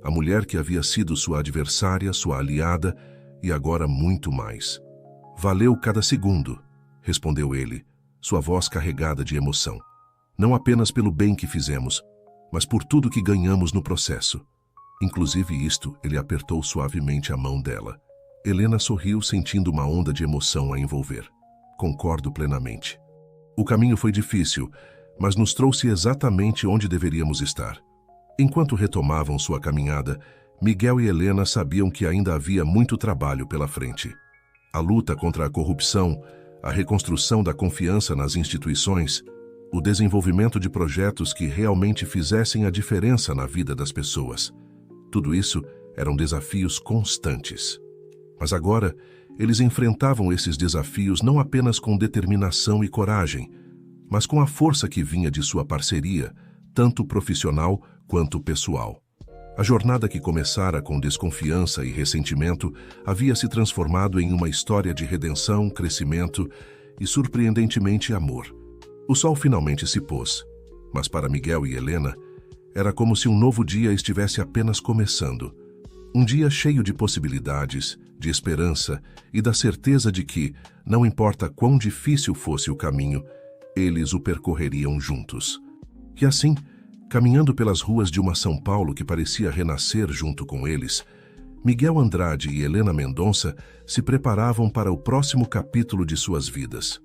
a mulher que havia sido sua adversária, sua aliada e agora muito mais. "Valeu cada segundo", respondeu ele, sua voz carregada de emoção. "Não apenas pelo bem que fizemos, mas por tudo que ganhamos no processo." Inclusive isto, ele apertou suavemente a mão dela. Helena sorriu, sentindo uma onda de emoção a envolver. "Concordo plenamente. O caminho foi difícil, mas nos trouxe exatamente onde deveríamos estar." Enquanto retomavam sua caminhada, Miguel e Helena sabiam que ainda havia muito trabalho pela frente. A luta contra a corrupção, a reconstrução da confiança nas instituições, o desenvolvimento de projetos que realmente fizessem a diferença na vida das pessoas. Tudo isso eram desafios constantes. Mas agora, eles enfrentavam esses desafios não apenas com determinação e coragem, mas com a força que vinha de sua parceria, tanto profissional quanto pessoal. A jornada que começara com desconfiança e ressentimento havia se transformado em uma história de redenção, crescimento e, surpreendentemente, amor. O sol finalmente se pôs, mas para Miguel e Helena, era como se um novo dia estivesse apenas começando. Um dia cheio de possibilidades, de esperança e da certeza de que, não importa quão difícil fosse o caminho, eles o percorreriam juntos. E assim, caminhando pelas ruas de uma São Paulo que parecia renascer junto com eles, Miguel Andrade e Helena Mendonça se preparavam para o próximo capítulo de suas vidas.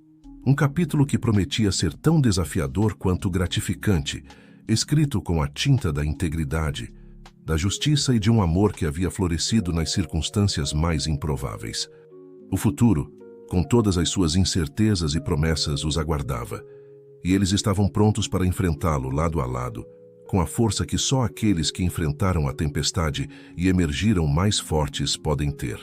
Um capítulo que prometia ser tão desafiador quanto gratificante, escrito com a tinta da integridade, da justiça e de um amor que havia florescido nas circunstâncias mais improváveis. O futuro, com todas as suas incertezas e promessas, os aguardava, e eles estavam prontos para enfrentá-lo lado a lado, com a força que só aqueles que enfrentaram a tempestade e emergiram mais fortes podem ter.